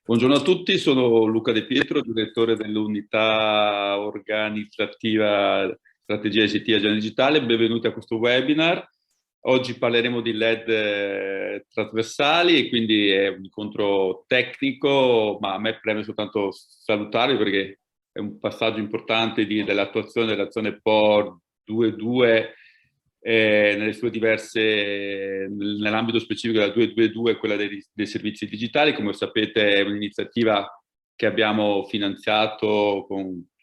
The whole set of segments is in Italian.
Buongiorno a tutti, sono Luca De Pietro, direttore dell'unità organizzativa Strategia ICT e Agenda Digitale. Benvenuti a questo webinar. Oggi parleremo di LED trasversali e quindi è un incontro tecnico, ma a me preme soltanto salutarvi perché è un passaggio importante dell'attuazione dell'azione POR 2.2 nelle sue diverse, nell'ambito specifico della 222, quella dei servizi digitali. Come sapete è un'iniziativa che abbiamo finanziato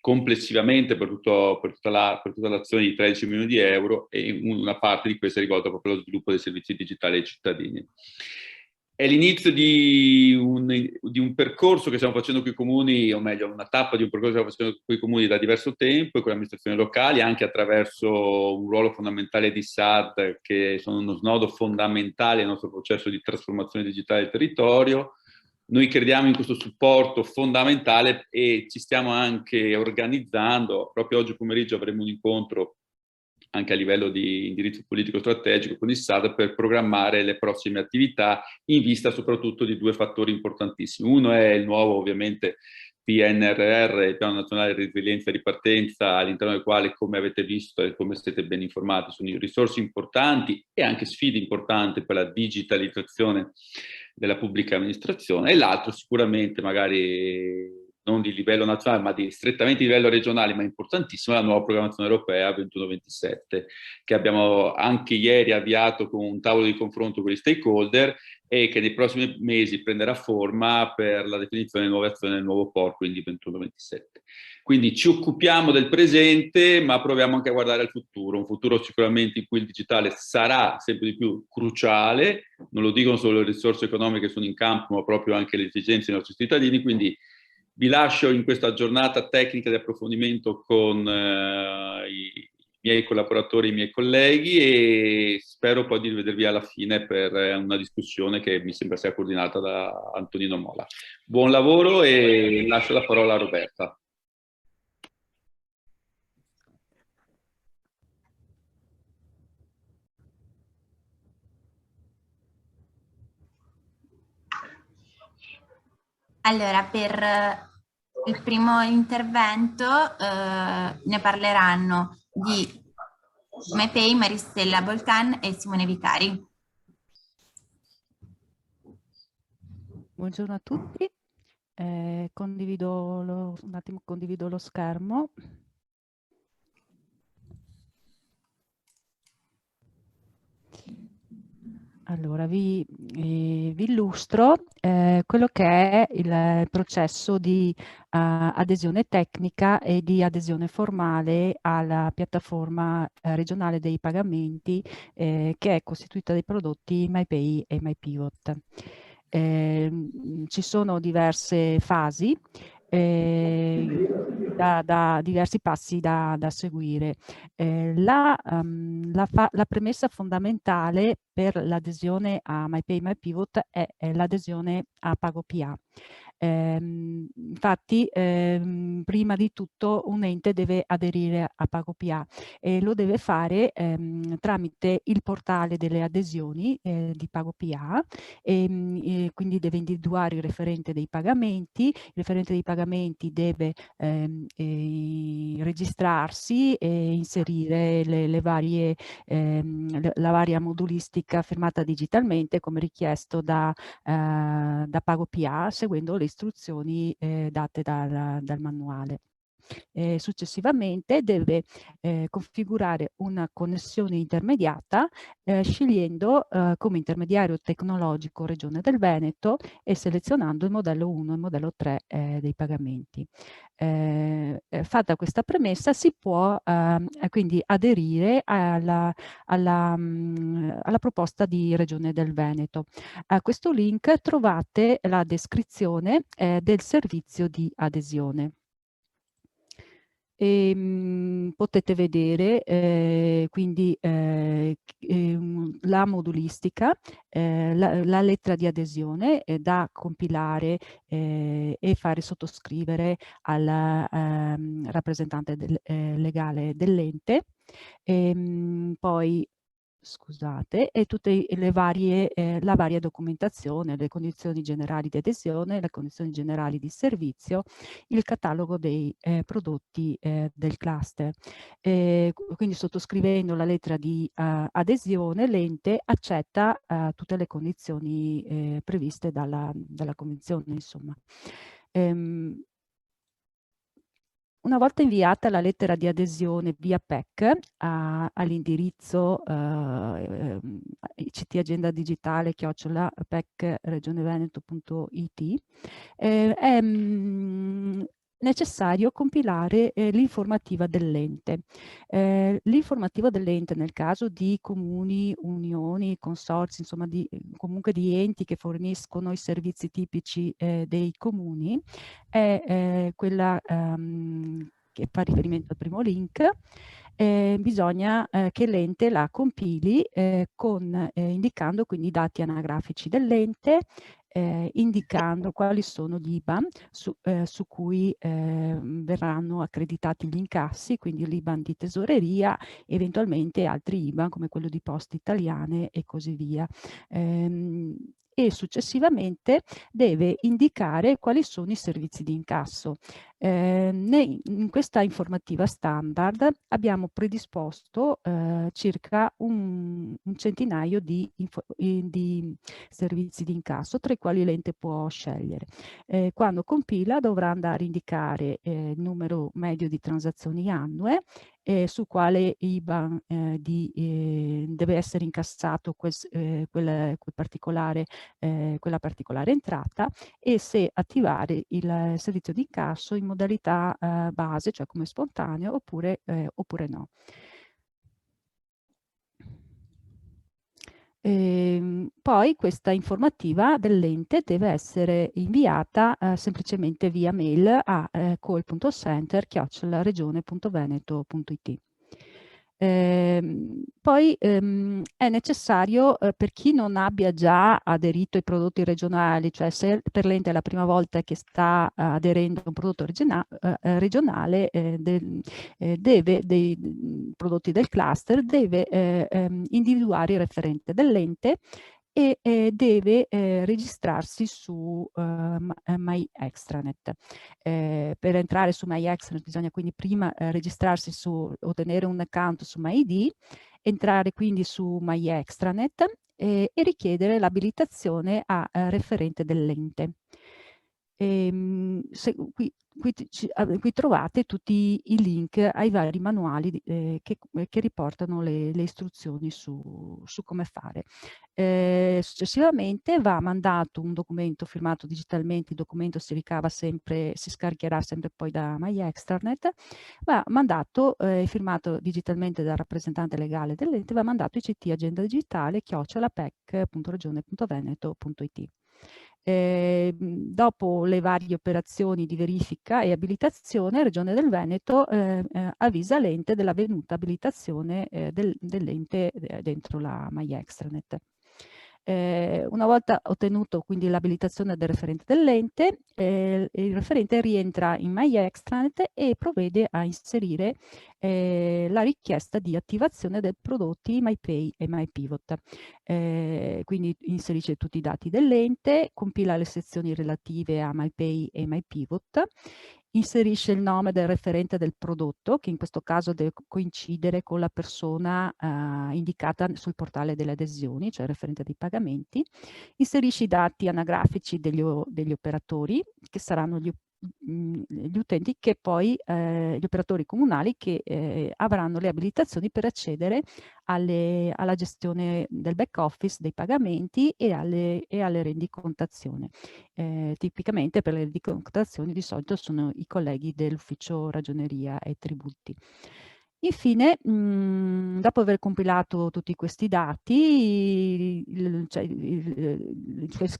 complessivamente per tutta l'azione di 13 milioni di euro, e una parte di questa è rivolta proprio allo sviluppo dei servizi digitali ai cittadini. È l'inizio di un percorso che stiamo facendo con i comuni, o meglio, una tappa di un percorso che stiamo facendo con i comuni da diverso tempo e con le amministrazioni locali, anche attraverso un ruolo fondamentale di SAD, che sono uno snodo fondamentale nel nostro processo di trasformazione digitale del territorio. Noi crediamo in questo supporto fondamentale e ci stiamo anche organizzando. Proprio oggi pomeriggio avremo un incontro anche a livello di indirizzo politico strategico con il SAD per programmare le prossime attività in vista soprattutto di due fattori importantissimi. Uno è il nuovo, ovviamente, PNRR, il Piano Nazionale di Resilienza e Ripartenza, all'interno del quale, come avete visto e come siete ben informati, sono risorse importanti e anche sfide importanti per la digitalizzazione della pubblica amministrazione, e l'altro sicuramente, magari non di livello nazionale, ma strettamente di livello regionale, ma importantissimo, la nuova programmazione europea 21-27, che abbiamo anche ieri avviato con un tavolo di confronto con gli stakeholder e che nei prossimi mesi prenderà forma per la definizione di nuove azioni del nuovo POR, quindi 21-27. Quindi ci occupiamo del presente, ma proviamo anche a guardare al futuro, un futuro sicuramente in cui il digitale sarà sempre di più cruciale. Non lo dicono solo le risorse economiche che sono in campo, ma proprio anche le esigenze dei nostri cittadini. Quindi vi lascio in questa giornata tecnica di approfondimento con i miei collaboratori, i miei colleghi, e spero poi di rivedervi alla fine per una discussione che mi sembra sia coordinata da Antonino Mola. Buon lavoro e lascio la parola a Roberta. Allora, per il primo intervento ne parleranno di MyPay, Maristella Bolcan e Simone Vicari. Buongiorno a tutti, condivido un attimo condivido lo schermo. Allora, vi illustro quello che è il processo di adesione tecnica e di adesione formale alla piattaforma regionale dei pagamenti che è costituita dai prodotti MyPay e MyPivot. Ci sono diverse fasi, diversi passi da seguire. La premessa fondamentale per l'adesione a MyPay MyPivot è l'adesione a PagoPA. Infatti, prima di tutto un ente deve aderire a PagoPA e lo deve fare tramite il portale delle adesioni di PagoPA, e quindi deve individuare il referente dei pagamenti. Il referente dei pagamenti deve registrarsi e inserire la varia modulistica firmata digitalmente come richiesto da PagoPA, seguendo le istruzioni date dal manuale. Successivamente deve configurare una connessione intermediata scegliendo come intermediario tecnologico Regione del Veneto e selezionando il modello 1 e il modello 3 dei pagamenti. Fatta questa premessa si può quindi aderire alla proposta di Regione del Veneto. A questo link trovate la descrizione del servizio di adesione. Potete vedere quindi la modulistica, la lettera di adesione da compilare e fare sottoscrivere al rappresentante legale dell'ente. Poi scusate, e tutte le varie, la varia documentazione, le condizioni generali di adesione, le condizioni generali di servizio, il catalogo dei prodotti del cluster. Quindi sottoscrivendo la lettera di adesione, l'ente accetta tutte le condizioni previste dalla Convenzione, insomma. Una volta inviata la lettera di adesione via PEC all'indirizzo ctagendadigitale@pecregioneveneto.it, è necessario compilare l'informativa dell'ente. L'informativa dell'ente nel caso di comuni, unioni, consorzi, insomma comunque di enti che forniscono i servizi tipici dei comuni, è quella che fa riferimento al primo link. Bisogna che l'ente la compili indicando quindi i dati anagrafici dell'ente, indicando quali sono gli IBAN su cui verranno accreditati gli incassi, quindi l'IBAN di tesoreria, eventualmente altri IBAN come quello di Poste Italiane e così via. E successivamente deve indicare quali sono i servizi di incasso. In questa informativa standard abbiamo predisposto circa un centinaio di servizi di incasso, tra i quali l'ente può scegliere. Quando compila dovrà andare a indicare il numero medio di transazioni annue, su quale IBAN deve essere incassato quella particolare entrata, e se attivare il servizio di incasso in modalità base, cioè come spontaneo, oppure no. Poi questa informativa dell'ente deve essere inviata semplicemente via mail a call.center@regione.veneto.it. Poi è necessario, per chi non abbia già aderito ai prodotti regionali, cioè se per l'ente è la prima volta che sta aderendo a un prodotto regionale, dei prodotti del cluster, deve individuare il referente dell'ente e deve registrarsi su My Extranet. Per entrare su My Extranet bisogna quindi prima registrarsi ottenere un account su MyID, entrare quindi su My Extranet e richiedere l'abilitazione a referente dell'ente. Qui trovate tutti i link ai vari manuali che riportano le istruzioni su come fare. Successivamente va mandato un documento firmato digitalmente, il documento si scaricherà sempre poi da My Extranet, va mandato firmato digitalmente dal rappresentante legale dell'ente, va mandato ICT Agenda Digitale @pec.regione.veneto.it. Dopo le varie operazioni di verifica e abilitazione, Regione del Veneto avvisa l'ente dell'avvenuta abilitazione dell'ente dentro la My Extranet. Una volta ottenuto quindi l'abilitazione del referente dell'ente, il referente rientra in My Extranet e provvede a inserire la richiesta di attivazione dei prodotti MyPay e MyPivot. Quindi inserisce tutti i dati dell'ente, compila le sezioni relative a MyPay e MyPivot, inserisce il nome del referente del prodotto, che in questo caso deve coincidere con la persona indicata sul portale delle adesioni, cioè il referente dei pagamenti, inserisce i dati anagrafici degli operatori, che saranno gli utenti che poi, gli operatori comunali che avranno le abilitazioni per accedere alla gestione del back office, dei pagamenti e alle rendicontazioni. Tipicamente per le rendicontazioni di solito sono i colleghi dell'ufficio ragioneria e tributi. Infine, dopo aver compilato tutti questi dati,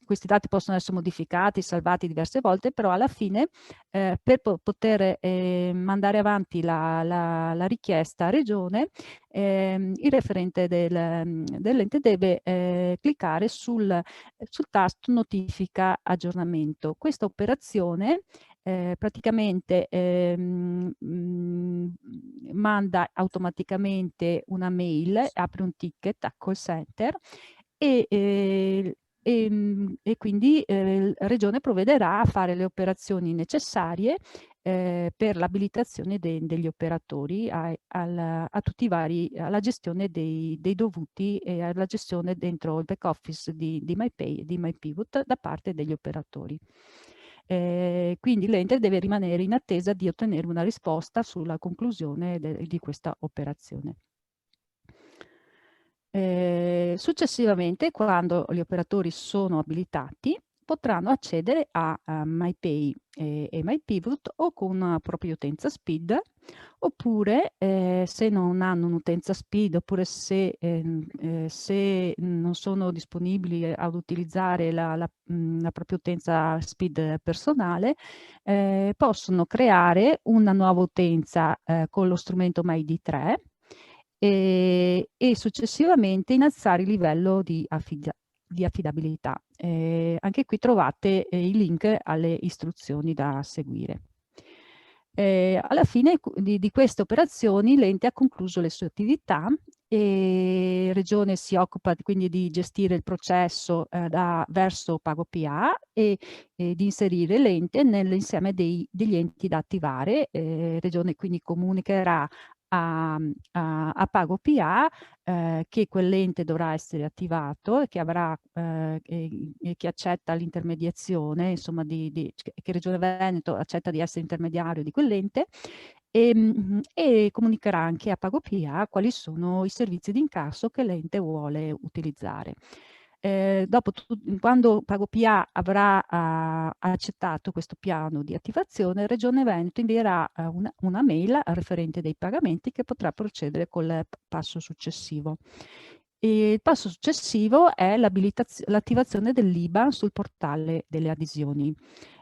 questi dati possono essere modificati, salvati diverse volte, però alla fine per poter mandare avanti la richiesta a regione, il referente dell'ente deve cliccare sul tasto notifica aggiornamento. Questa operazione praticamente manda automaticamente una mail, apre un ticket a call center e quindi la Regione provvederà a fare le operazioni necessarie per l'abilitazione degli operatori a tutti i vari, alla gestione dei dovuti e alla gestione dentro il back office di MyPay e di MyPivot da parte degli operatori. Quindi l'ente deve rimanere in attesa di ottenere una risposta sulla conclusione di questa operazione. Successivamente, quando gli operatori sono abilitati, potranno accedere a MyPay e MyPivot o con una propria utenza SPID, oppure se non hanno un'utenza SPID, oppure se non sono disponibili ad utilizzare la propria utenza SPID personale, possono creare una nuova utenza con lo strumento MyD3 e successivamente innalzare il livello di affidabilità. Anche qui trovate il link alle istruzioni da seguire. Alla fine di queste operazioni l'ente ha concluso le sue attività e Regione si occupa quindi di gestire il processo verso PagoPA e di inserire l'ente nell'insieme degli enti da attivare. Regione quindi comunicherà a PagoPA che quell'ente dovrà essere attivato e che avrà che accetta l'intermediazione, insomma, che Regione Veneto accetta di essere intermediario di quell'ente e comunicherà anche a PagoPA quali sono i servizi di incasso che l'ente vuole utilizzare. Quando PagoPA avrà accettato questo piano di attivazione, Regione Veneto invierà una mail al referente dei pagamenti che potrà procedere col passo successivo. E il passo successivo è l'attivazione dell'IBAN sul portale delle adesioni.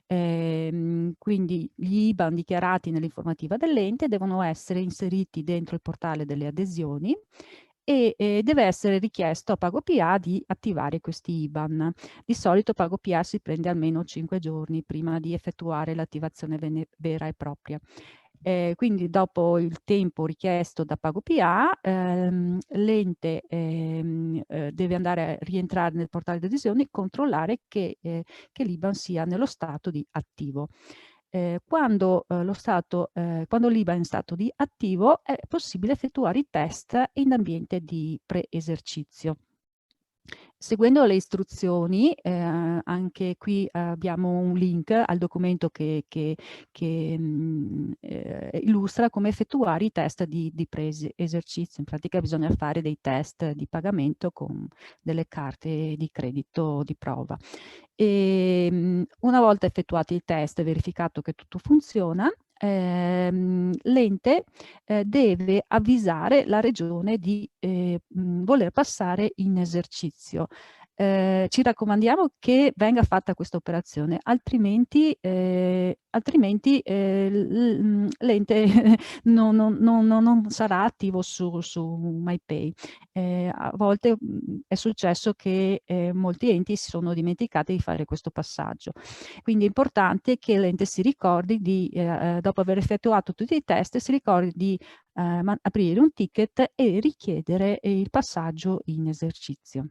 Quindi gli IBAN dichiarati nell'informativa dell'ente devono essere inseriti dentro il portale delle adesioni e deve essere richiesto a PagoPA di attivare questi IBAN. Di solito PagoPA si prende almeno 5 giorni prima di effettuare l'attivazione vera e propria. Quindi dopo il tempo richiesto da PagoPA, l'ente deve andare a rientrare nel portale di adesioni e controllare che l'IBAN sia nello stato di attivo. Quando l'IBAN è in stato di attivo è possibile effettuare i test in ambiente di pre-esercizio. Seguendo le istruzioni, anche qui abbiamo un link al documento che illustra come effettuare i test di pre-esercizio. In pratica bisogna fare dei test di pagamento con delle carte di credito di prova. Una volta effettuati i test e verificato che tutto funziona, l'ente deve avvisare la regione di voler passare in esercizio. Ci raccomandiamo che venga fatta questa operazione, altrimenti l'ente non sarà attivo su MyPay. A volte è successo che molti enti si sono dimenticati di fare questo passaggio. Quindi è importante che l'ente si ricordi dopo aver effettuato tutti i test, si ricordi di aprire un ticket e richiedere il passaggio in esercizio.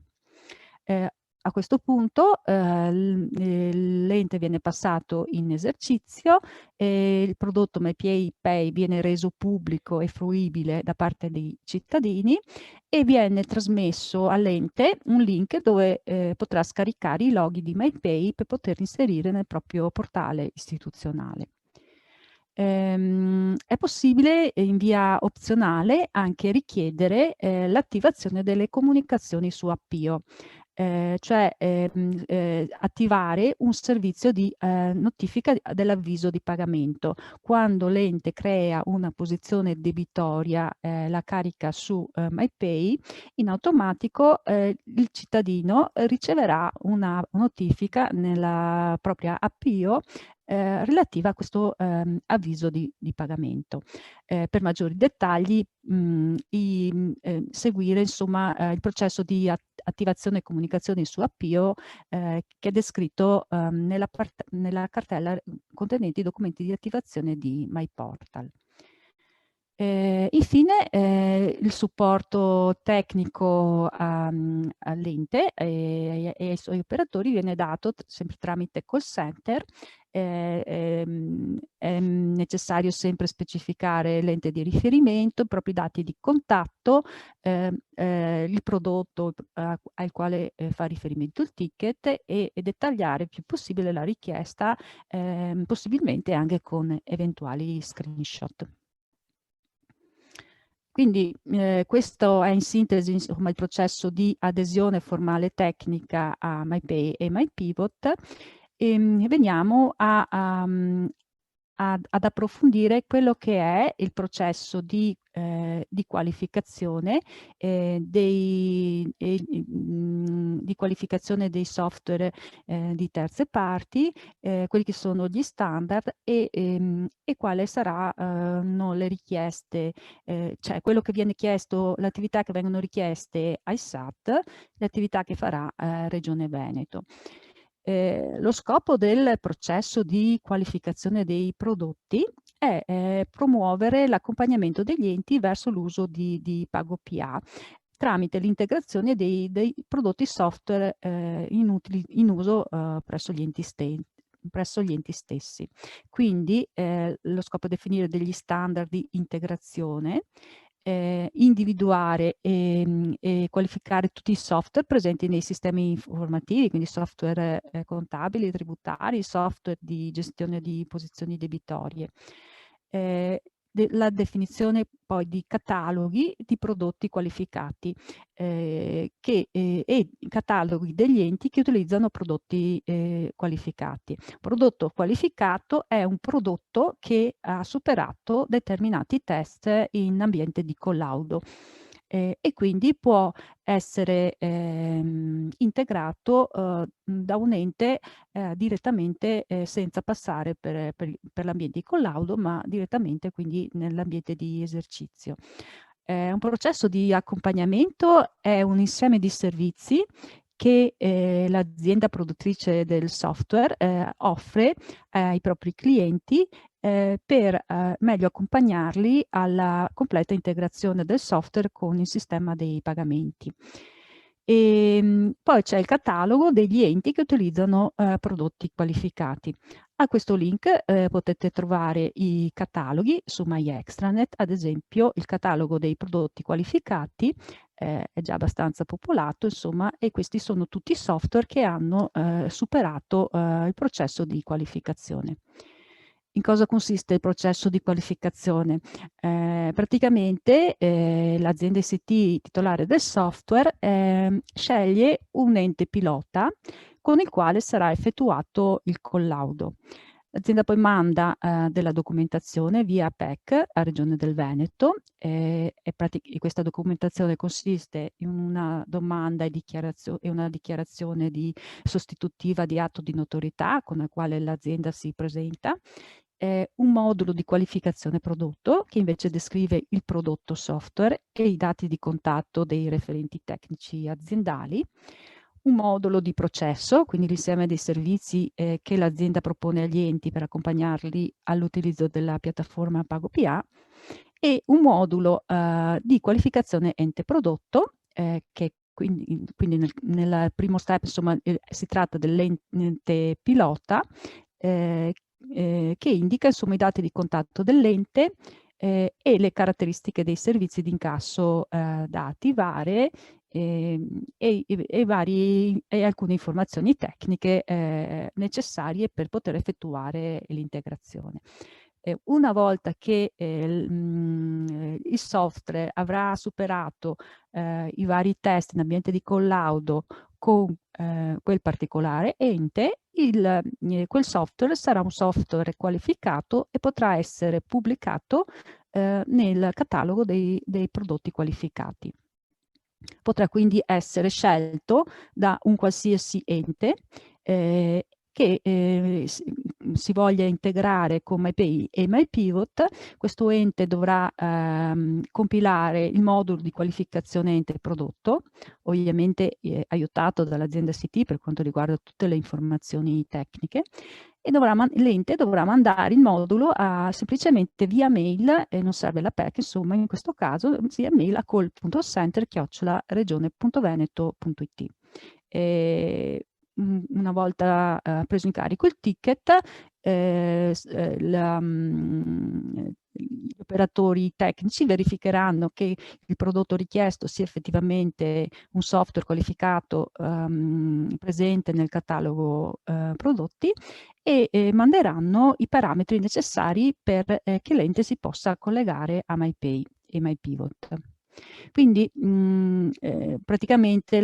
A questo punto l'ente viene passato in esercizio, il prodotto MyPay viene reso pubblico e fruibile da parte dei cittadini e viene trasmesso all'ente un link dove potrà scaricare i loghi di MyPay per poter inserire nel proprio portale istituzionale. È possibile in via opzionale anche richiedere l'attivazione delle comunicazioni su Appio, cioè attivare un servizio di notifica dell'avviso di pagamento. Quando l'ente crea una posizione debitoria, la carica su MyPay, in automatico il cittadino riceverà una notifica nella propria Appio relativa a questo avviso di pagamento. Per maggiori dettagli seguire insomma il processo di attivazione e comunicazione su Appio che è descritto nella cartella contenente i documenti di attivazione di MyPortal. Infine il supporto tecnico all'ente e ai suoi operatori viene dato sempre tramite call center. È necessario sempre specificare l'ente di riferimento, i propri dati di contatto, il prodotto al quale fa riferimento il ticket e dettagliare il più possibile la richiesta, possibilmente anche con eventuali screenshot. Quindi questo è in sintesi insomma, il processo di adesione formale tecnica a MyPay e MyPivot. Veniamo ad approfondire quello che è il processo di qualificazione di qualificazione dei software di terze parti, quelli che sono gli standard e quali saranno le richieste, cioè quello che viene chiesto, le attività che vengono richieste ai SAT, le attività che farà Regione Veneto. Lo scopo del processo di qualificazione dei prodotti è promuovere l'accompagnamento degli enti verso l'uso di PagoPA tramite l'integrazione dei prodotti software in uso presso gli enti stessi. Quindi lo scopo è definire degli standard di integrazione, individuare e qualificare tutti i software presenti nei sistemi informativi, quindi software contabili, tributari, software di gestione di posizioni debitorie. La definizione poi di cataloghi di prodotti qualificati e cataloghi degli enti che utilizzano prodotti qualificati. Prodotto qualificato è un prodotto che ha superato determinati test in ambiente di collaudo e quindi può essere integrato da un ente direttamente senza passare per l'ambiente di collaudo, ma direttamente quindi nell'ambiente di esercizio. Un processo di accompagnamento è un insieme di servizi che l'azienda produttrice del software offre ai propri clienti per meglio accompagnarli alla completa integrazione del software con il sistema dei pagamenti. Poi c'è il catalogo degli enti che utilizzano prodotti qualificati. A questo link potete trovare i cataloghi su MyExtranet, ad esempio il catalogo dei prodotti qualificati è già abbastanza popolato, insomma, e questi sono tutti i software che hanno superato il processo di qualificazione. In cosa consiste il processo di qualificazione? Praticamente l'azienda ICT titolare del software sceglie un ente pilota con il quale sarà effettuato il collaudo. L'azienda poi manda della documentazione via PEC a Regione del Veneto e questa documentazione consiste in una domanda e una dichiarazione sostitutiva di atto di notorietà con la quale l'azienda si presenta, un modulo di qualificazione prodotto che invece descrive il prodotto software e i dati di contatto dei referenti tecnici aziendali, un modulo di processo, quindi l'insieme dei servizi che l'azienda propone agli enti per accompagnarli all'utilizzo della piattaforma PagoPA e un modulo di qualificazione ente prodotto che quindi nel primo step insomma si tratta dell'ente pilota che indica insomma i dati di contatto dell'ente e le caratteristiche dei servizi di incasso da attivare e alcune informazioni tecniche necessarie per poter effettuare l'integrazione. Una volta che il software avrà superato i vari test in ambiente di collaudo con quel particolare ente, quel software sarà un software qualificato e potrà essere pubblicato nel catalogo dei prodotti qualificati. Potrà quindi essere scelto da un qualsiasi ente che si voglia integrare con MyPay e MyPivot, questo ente dovrà compilare il modulo di qualificazione ente prodotto, ovviamente aiutato dall'azienda CT per quanto riguarda tutte le informazioni tecniche, e l'ente dovrà mandare il modulo semplicemente via mail, e non serve la PEC, insomma, in questo caso, via mail a call.center@regione.veneto.it. Una volta preso in carico il ticket, gli operatori tecnici verificheranno che il prodotto richiesto sia effettivamente un software qualificato presente nel catalogo prodotti, e manderanno i parametri necessari per che l'ente si possa collegare a MyPay e MyPivot. Quindi praticamente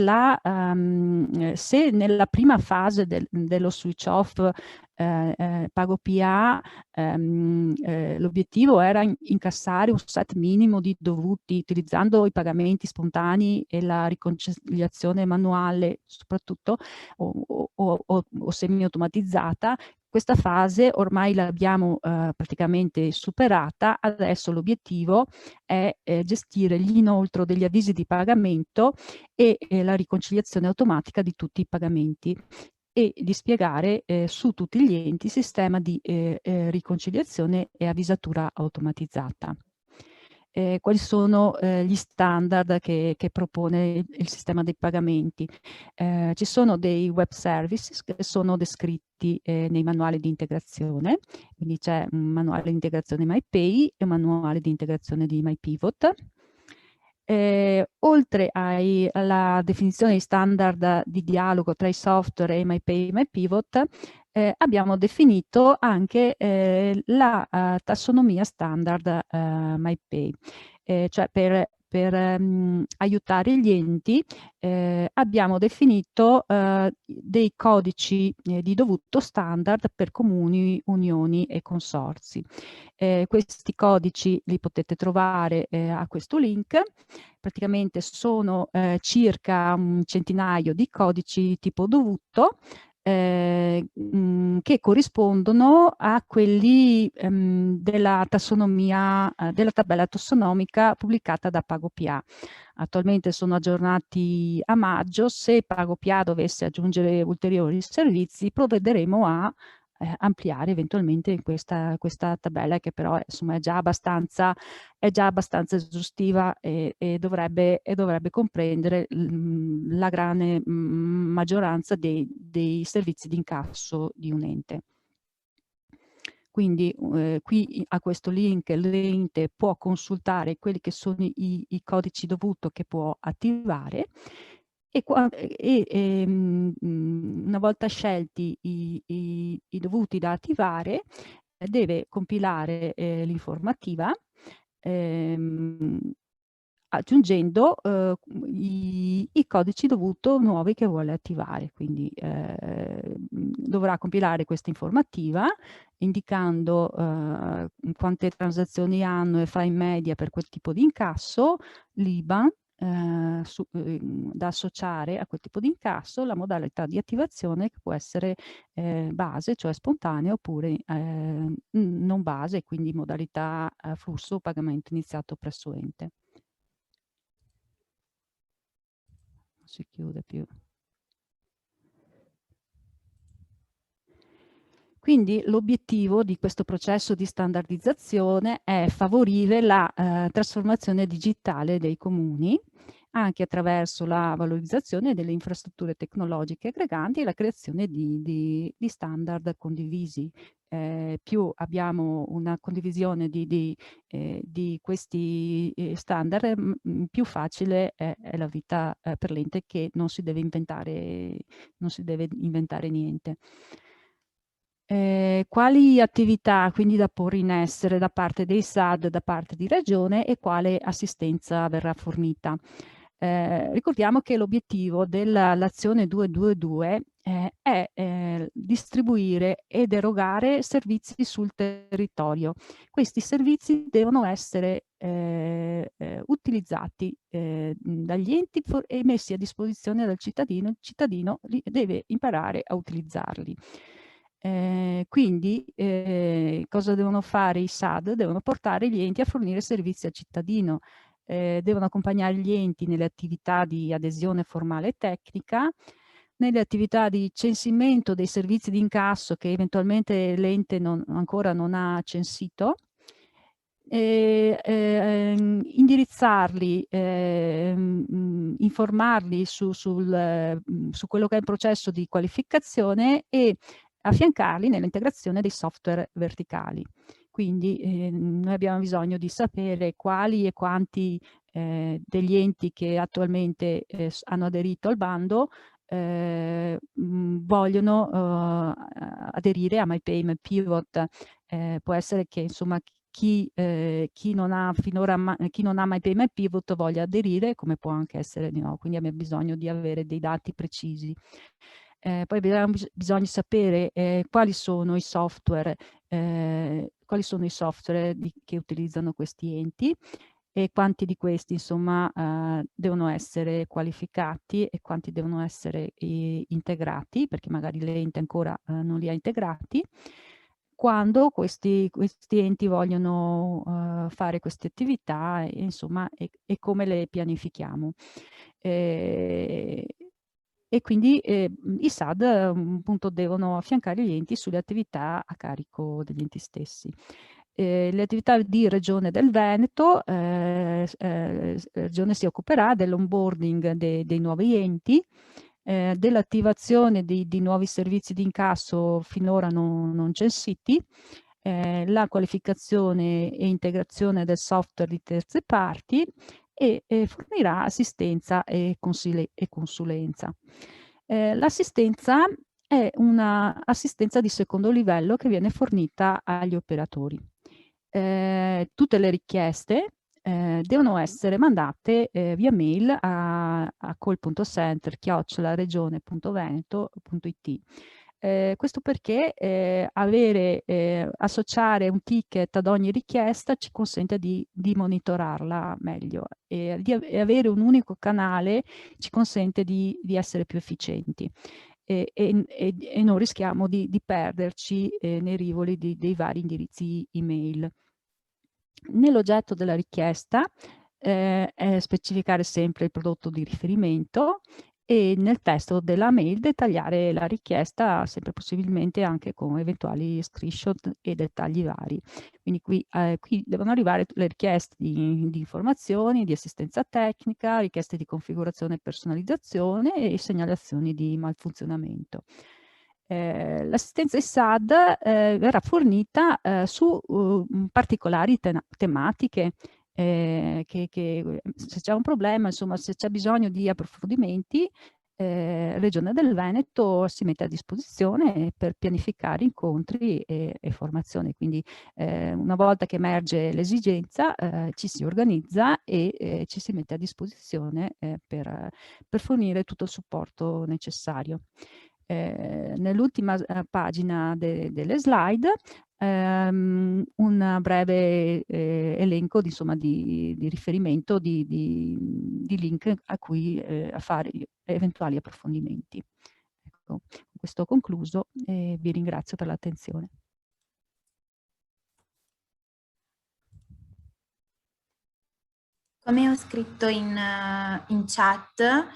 se nella prima fase dello switch off Pago PA l'obiettivo era incassare un set minimo di dovuti utilizzando i pagamenti spontanei e la riconciliazione manuale soprattutto o semi-automatizzata, questa fase ormai l'abbiamo praticamente superata. Adesso l'obiettivo è gestire l'inoltro degli avvisi di pagamento e la riconciliazione automatica di tutti i pagamenti, e di spiegare su tutti gli enti il sistema di riconciliazione e avvisatura automatizzata. Quali sono gli standard che propone il sistema dei pagamenti? Ci sono dei web services che sono descritti nei manuali di integrazione, quindi c'è un manuale di integrazione MyPay e un manuale di integrazione di MyPivot. Oltre alla definizione di standard di dialogo tra i software e MyPay e MyPivot, abbiamo definito anche la tassonomia standard MyPay, cioè per aiutare gli enti abbiamo definito dei codici di dovuto standard per comuni, unioni e consorzi. Questi codici li potete trovare a questo link. Praticamente sono circa un centinaio di codici tipo dovuto che corrispondono a quelli della tassonomia, della tabella tassonomica pubblicata da PagoPA. Attualmente sono aggiornati a maggio. Se PagoPA dovesse aggiungere ulteriori servizi, provvederemo a ampliare eventualmente questa tabella, che però insomma è già abbastanza esaustiva e dovrebbe comprendere la grande maggioranza dei servizi di incasso di un ente. Quindi qui a questo link l'ente può consultare quelli che sono i codici dovuto che può attivare, e una volta scelti i dovuti da attivare, deve compilare l'informativa aggiungendo i codici dovuto nuovi che vuole attivare. Quindi dovrà compilare questa informativa indicando quante transazioni hanno e fa in media per quel tipo di incasso, l'IBAN da associare a quel tipo di incasso, la modalità di attivazione che può essere base, cioè spontanea, oppure non base, quindi modalità flusso pagamento iniziato presso ente. Non si chiude più. Quindi l'obiettivo di questo processo di standardizzazione è favorire la trasformazione digitale dei comuni, anche attraverso la valorizzazione delle infrastrutture tecnologiche aggreganti e la creazione di standard condivisi. Più abbiamo una condivisione di questi standard, più facile è la vita per l'ente, che non si deve inventare niente. Quali attività quindi da porre in essere da parte dei SAD, da parte di Regione, e quale assistenza verrà fornita? Ricordiamo che l'obiettivo dell'azione 222 è distribuire ed erogare servizi sul territorio. Questi servizi devono essere utilizzati dagli enti e messi a disposizione dal cittadino. Il cittadino deve imparare a utilizzarli. Quindi cosa devono fare i SAD? Devono portare gli enti a fornire servizi al cittadino, devono accompagnare gli enti nelle attività di adesione formale e tecnica, nelle attività di censimento dei servizi di incasso che eventualmente l'ente ancora non ha censito, indirizzarli, informarli su quello che è il processo di qualificazione e affiancarli nell'integrazione dei software verticali. Quindi noi abbiamo bisogno di sapere quali e quanti degli enti che attualmente hanno aderito al bando vogliono aderire a MyPay, MyPivot. Può essere che insomma chi non ha MyPay, MyPivot voglia aderire, come può anche essere di no, quindi abbiamo bisogno di avere dei dati precisi. Poi abbiamo bisogno di sapere quali sono i software che utilizzano questi enti e quanti di questi insomma devono essere qualificati e quanti devono essere integrati, perché magari l'ente ancora non li ha integrati. Quando questi enti vogliono fare queste attività insomma, e come le pianifichiamo. E quindi i SAD appunto devono affiancare gli enti sulle attività a carico degli enti stessi. Le attività di Regione del Veneto, Regione si occuperà dell'onboarding dei nuovi enti, dell'attivazione di nuovi servizi di incasso finora non censiti, la qualificazione e integrazione del software di terze parti e fornirà assistenza e consulenza. L'assistenza è un'assistenza di secondo livello che viene fornita agli operatori. Tutte le richieste devono essere mandate via mail a call.center@regione.veneto.it. Questo perché associare un ticket ad ogni richiesta ci consente di monitorarla meglio e avere un unico canale ci consente di essere più efficienti e non rischiamo di perderci nei rivoli dei vari indirizzi email. Nell'oggetto della richiesta specificare sempre il prodotto di riferimento e nel testo della mail dettagliare la richiesta, sempre possibilmente anche con eventuali screenshot e dettagli vari. Quindi qui devono arrivare le richieste di informazioni, di assistenza tecnica, richieste di configurazione e personalizzazione e segnalazioni di malfunzionamento. L'assistenza ISAD verrà fornita su particolari tematiche se c'è un problema, insomma, se c'è bisogno di approfondimenti, Regione del Veneto si mette a disposizione per pianificare incontri e formazioni. Quindi una volta che emerge l'esigenza ci si organizza e ci si mette a disposizione per fornire tutto il supporto necessario. Nell'ultima pagina delle slide un breve elenco insomma, di riferimento di link a cui a fare eventuali approfondimenti. Ecco, con questo ho concluso e vi ringrazio per l'attenzione. Come ho scritto in chat,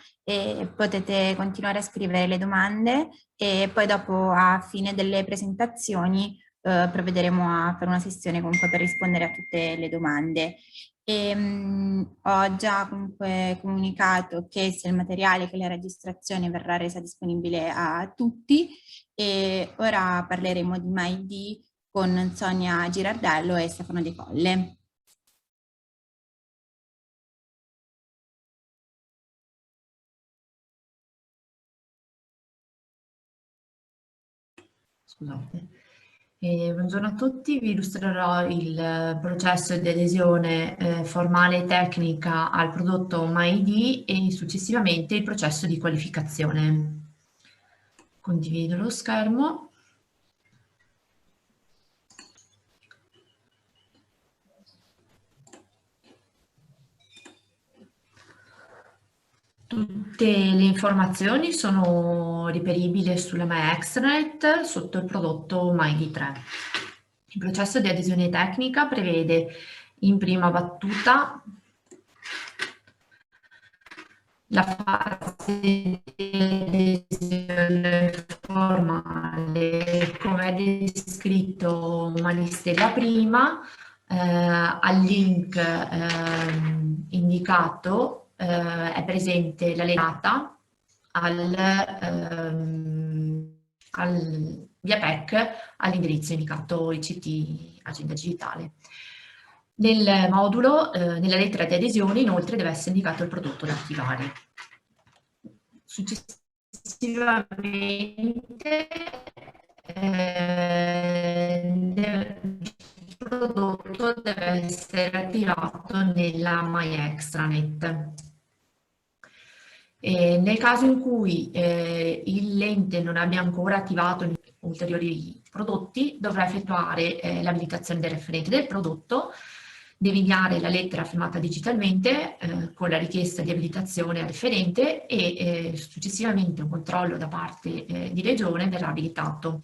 potete continuare a scrivere le domande e poi dopo a fine delle presentazioni provvederemo a fare una sessione comunque per rispondere a tutte le domande. Ho già comunque comunicato che sia il materiale che la registrazione verrà resa disponibile a tutti e ora parleremo di MyD con Sonia Girardello e Stefano De Colle. Scusate. Buongiorno a tutti, vi illustrerò il processo di adesione formale e tecnica al prodotto MyD e successivamente il processo di qualificazione. Condivido lo schermo. Tutte le informazioni sono reperibili sulla MyExtranet sotto il prodotto MyD3. Il processo di adesione tecnica prevede in prima battuta la fase di adesione formale, come è descritto Maristella prima, al link indicato è presente la lettera via PEC all'indirizzo indicato ICT Agenda Digitale. Nel modulo, nella lettera di adesione, inoltre deve essere indicato il prodotto da attivare. Successivamente il prodotto deve essere attivato nella MyExtranet. Nel caso in cui l'ente non abbia ancora attivato ulteriori prodotti, dovrà effettuare l'abilitazione del referente del prodotto, deve inviare la lettera firmata digitalmente con la richiesta di abilitazione al referente e successivamente un controllo da parte di Regione verrà abilitato.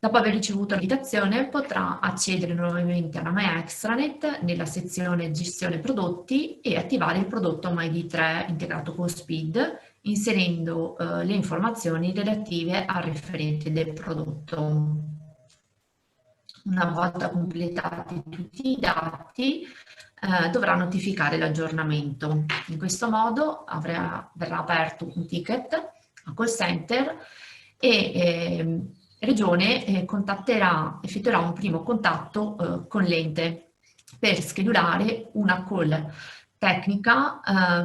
Dopo aver ricevuto l'abilitazione potrà accedere nuovamente alla MyExtranet nella sezione Gestione prodotti e attivare il prodotto MyD3 integrato con SPID, inserendo le informazioni relative al referente del prodotto. Una volta completati tutti i dati, dovrà notificare l'aggiornamento. In questo modo verrà aperto un ticket a call center e Regione effettuerà un primo contatto con l'ente per schedulare una call tecnica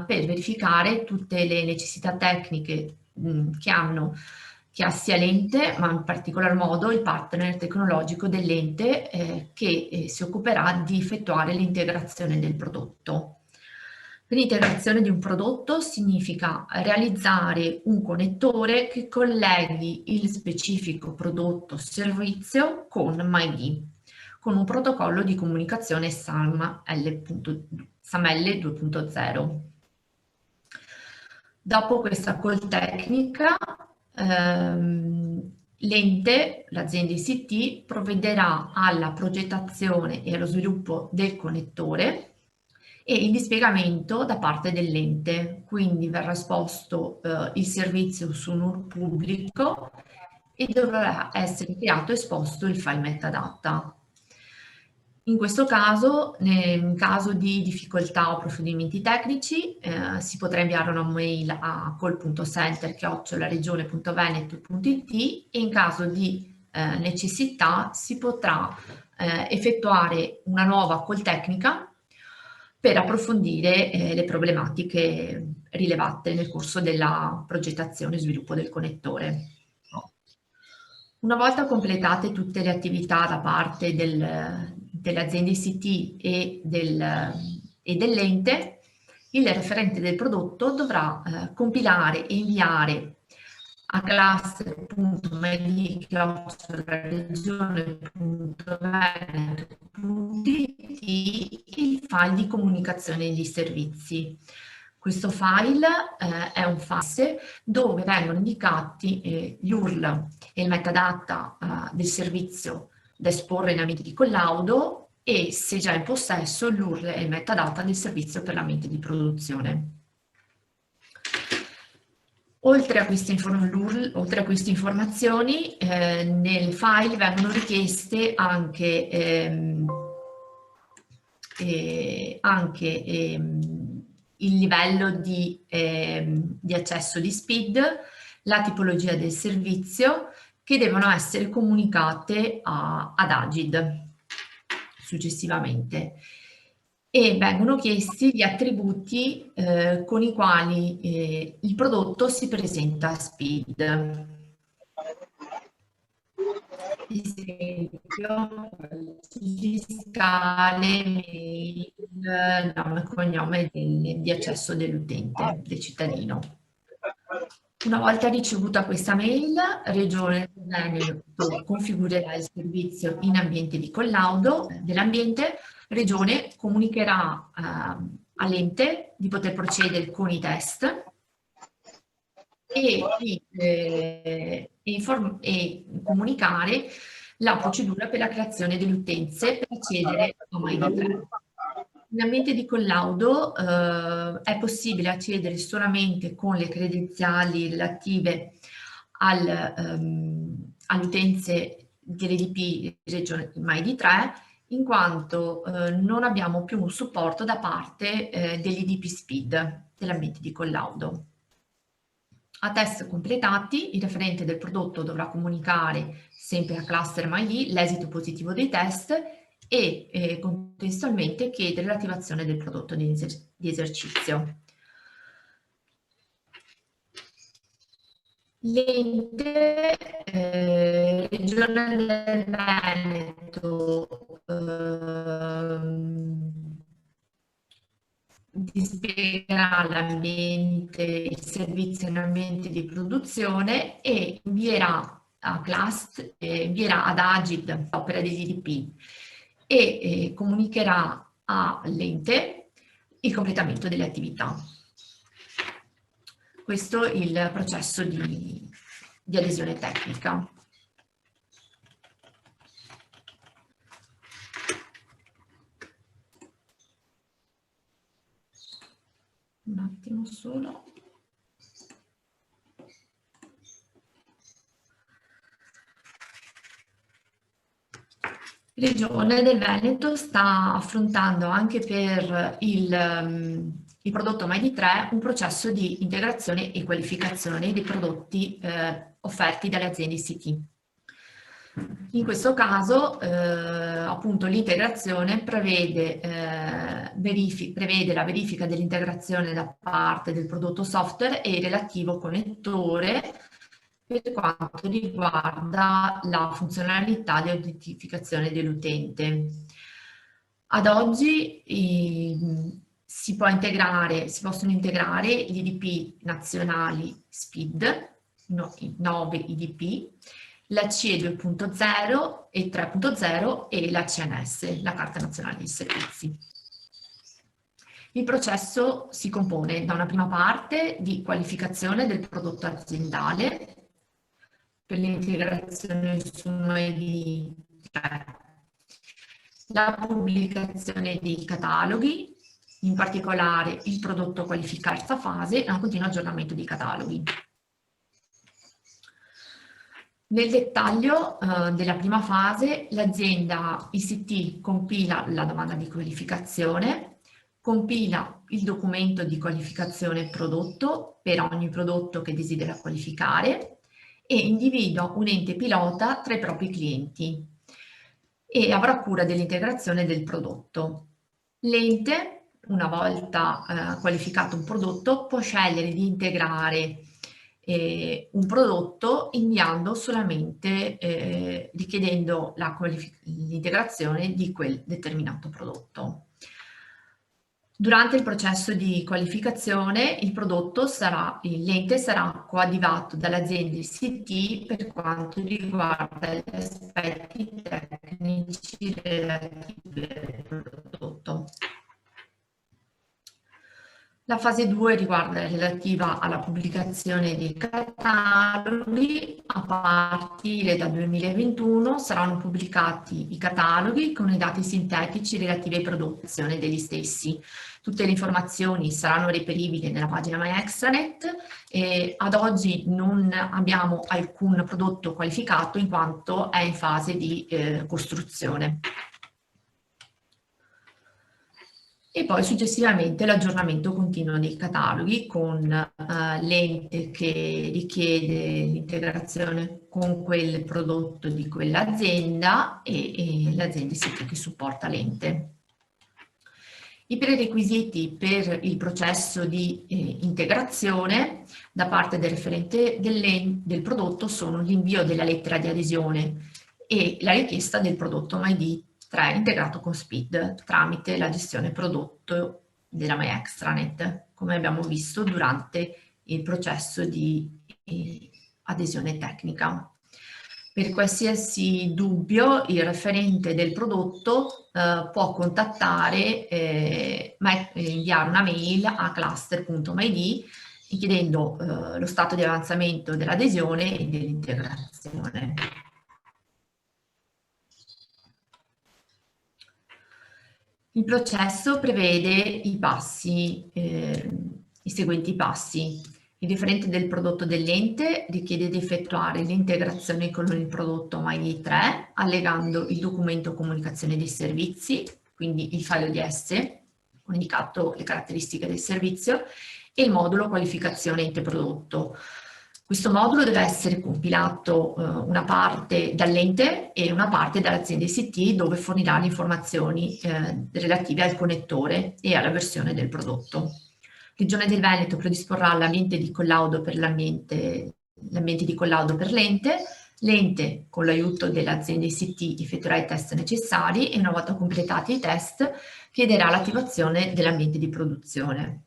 per verificare tutte le necessità tecniche che ha sia l'ente, ma in particolar modo il partner tecnologico dell'ente che si occuperà di effettuare l'integrazione del prodotto. L'integrazione di un prodotto significa realizzare un connettore che colleghi il specifico prodotto o servizio con MyD, con un protocollo di comunicazione SAML 2.0. Dopo questa call tecnica, l'ente, l'azienda ICT, provvederà alla progettazione e allo sviluppo del connettore e il dispiegamento da parte dell'ente, quindi verrà esposto il servizio su un URL pubblico e dovrà essere creato e esposto il file metadata. In questo caso, in caso di difficoltà o approfondimenti tecnici, si potrà inviare una mail a call.center@regione.veneto.it e in caso di necessità si potrà effettuare una nuova call tecnica per approfondire le problematiche rilevate nel corso della progettazione e sviluppo del connettore. Una volta completate tutte le attività da parte dell'azienda ICT e dell'ente, il referente del prodotto dovrà compilare e inviare a cluster.mail@regione.veneto.it il file di comunicazione di servizi. Questo file è un file dove vengono indicati gli URL e il metadata del servizio da esporre in ambiente di collaudo e, se già in possesso, l'URL e il metadata del servizio per l'ambiente di produzione. Oltre a queste informazioni, nel file vengono richieste anche il livello di accesso di SPID, la tipologia del servizio, che devono essere comunicate ad Agid successivamente. E vengono chiesti gli attributi con i quali il prodotto si presenta a SPID. Esempio, fiscale, mail, nome e cognome di accesso dell'utente, del cittadino. Una volta ricevuta questa mail, Regione Veneto configurerà il servizio in ambiente di collaudo dell'ambiente. Regione comunicherà all'ente di poter procedere con i test e comunicare la procedura per la creazione delle utenze per accedere a MyD3. In ambiente di collaudo è possibile accedere solamente con le credenziali relative alle utenze dell'EDP regione MyD3, in quanto non abbiamo più un supporto da parte dell'EDP SPID dell'ambiente di collaudo. A test completati, il referente del prodotto dovrà comunicare sempre a Cluster MyD l'esito positivo dei test e contestualmente chiedere l'attivazione del prodotto di esercizio. L'ente Regione del Veneto dispiegherà l'ambiente, il servizio in ambiente di produzione e invierà a Cluster, invierà ad Agid l'opera degli IDP e comunicherà all'ente il completamento delle attività. Questo è il processo di adesione tecnica. Un attimo solo. La Regione del Veneto sta affrontando anche per il prodotto MyD3 un processo di integrazione e qualificazione dei prodotti offerti dalle aziende ICT. In questo caso appunto l'integrazione prevede la verifica dell'integrazione da parte del prodotto software e il relativo connettore per quanto riguarda la funzionalità di autentificazione dell'utente. Ad oggi si possono integrare gli IDP nazionali SPID, 9 IDP, la CE 2.0 e 3.0 e la CNS, la Carta Nazionale dei Servizi. Il processo si compone da una prima parte di qualificazione del prodotto aziendale per l'integrazione su MyD3, la pubblicazione dei cataloghi, in particolare il prodotto qualifica terza fase e un continuo aggiornamento dei cataloghi. Nel dettaglio della prima fase, l'azienda ICT compila la domanda di qualificazione, compila il documento di qualificazione prodotto per ogni prodotto che desidera qualificare e individua un ente pilota tra i propri clienti e avrà cura dell'integrazione del prodotto. L'ente, una volta qualificato un prodotto, può scegliere di integrare un prodotto inviando solamente, richiedendo l'integrazione di quel determinato prodotto. Durante il processo di qualificazione l'ente sarà coadiuvato dall'azienda ICT per quanto riguarda gli aspetti tecnici relativi al prodotto. La fase 2 riguarda relativa alla pubblicazione dei cataloghi. A partire dal 2021 saranno pubblicati i cataloghi con i dati sintetici relativi ai prodotti degli stessi. Tutte le informazioni saranno reperibili nella pagina MyExtranet e ad oggi non abbiamo alcun prodotto qualificato in quanto è in fase di costruzione. E poi successivamente l'aggiornamento continuo dei cataloghi con l'ente che richiede l'integrazione con quel prodotto di quell'azienda e l'azienda che supporta l'ente. I prerequisiti per il processo di integrazione da parte del referente del prodotto sono l'invio della lettera di adesione e la richiesta del prodotto MyD3 integrato con SPID tramite la gestione prodotto della MyExtranet, come abbiamo visto durante il processo di adesione tecnica. Per qualsiasi dubbio il referente del prodotto può contattare, inviare una mail a cluster.myid chiedendo lo stato di avanzamento dell'adesione e dell'integrazione. Il processo prevede i seguenti passi. Il referente del prodotto dell'ente richiede di effettuare l'integrazione con il prodotto MyD 3 allegando il documento comunicazione dei servizi, quindi il file ODS, ho indicato le caratteristiche del servizio, e il modulo qualificazione ente prodotto. Questo modulo deve essere compilato una parte dall'ente e una parte dall'azienda ICT dove fornirà le informazioni relative al connettore e alla versione del prodotto. Regione del Veneto predisporrà l'ambiente di collaudo per l'ambiente di collaudo per l'ente. L'ente, con l'aiuto dell'azienda ICT, effettuerà i test necessari e una volta completati i test chiederà l'attivazione dell'ambiente di produzione.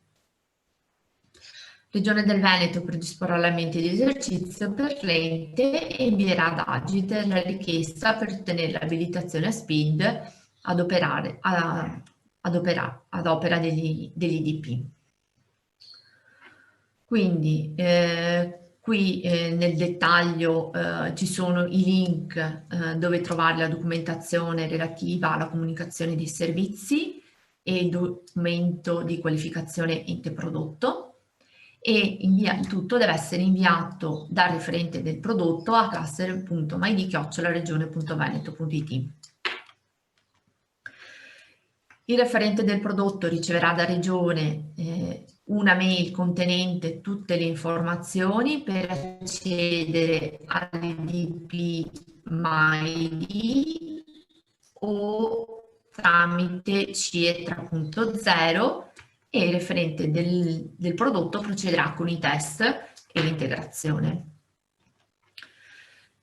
Regione del Veneto predisporrà l'ambiente di esercizio per l'ente e invierà ad Agiter la richiesta per ottenere l'abilitazione a SPID ad opera degli IDP. Quindi qui nel dettaglio ci sono i link dove trovare la documentazione relativa alla comunicazione dei servizi e il documento di qualificazione ente prodotto, e il tutto deve essere inviato dal referente del prodotto a cluster.myid@regione.veneto.it. Il referente del prodotto riceverà da regione una mail contenente tutte le informazioni per accedere all'IDP MyD o tramite CE 3.0 e il referente del prodotto procederà con i test e l'integrazione.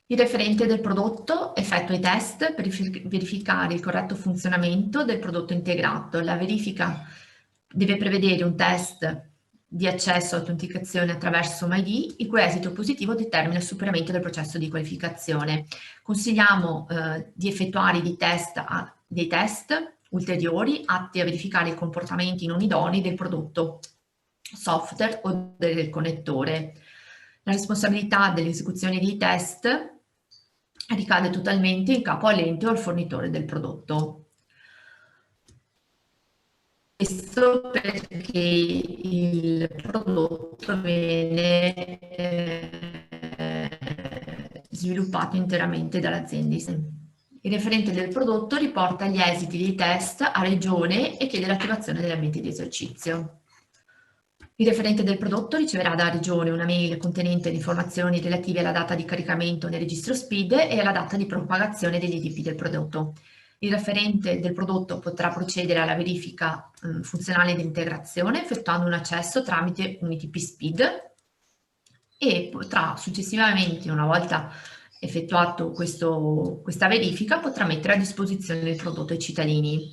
Il referente del prodotto effettua i test per verificare il corretto funzionamento del prodotto integrato. La verifica deve prevedere un test di accesso e autenticazione attraverso MyD, il cui esito positivo determina il superamento del processo di qualificazione. Consigliamo di effettuare dei test ulteriori atti a verificare i comportamenti non idonei del prodotto software o del connettore. La responsabilità dell'esecuzione dei test ricade totalmente in capo all'ente o al fornitore del prodotto. Questo perché il prodotto viene sviluppato interamente dall'azienda. Il referente del prodotto riporta gli esiti dei test a regione e chiede l'attivazione dell'ambiente di esercizio. Il referente del prodotto riceverà da regione una mail contenente le informazioni relative alla data di caricamento nel registro SPID e alla data di propagazione degli IDP del prodotto. Il referente del prodotto potrà procedere alla verifica funzionale di integrazione effettuando un accesso tramite un IDP SPID e potrà successivamente, una volta effettuato questa verifica, potrà mettere a disposizione il prodotto ai cittadini.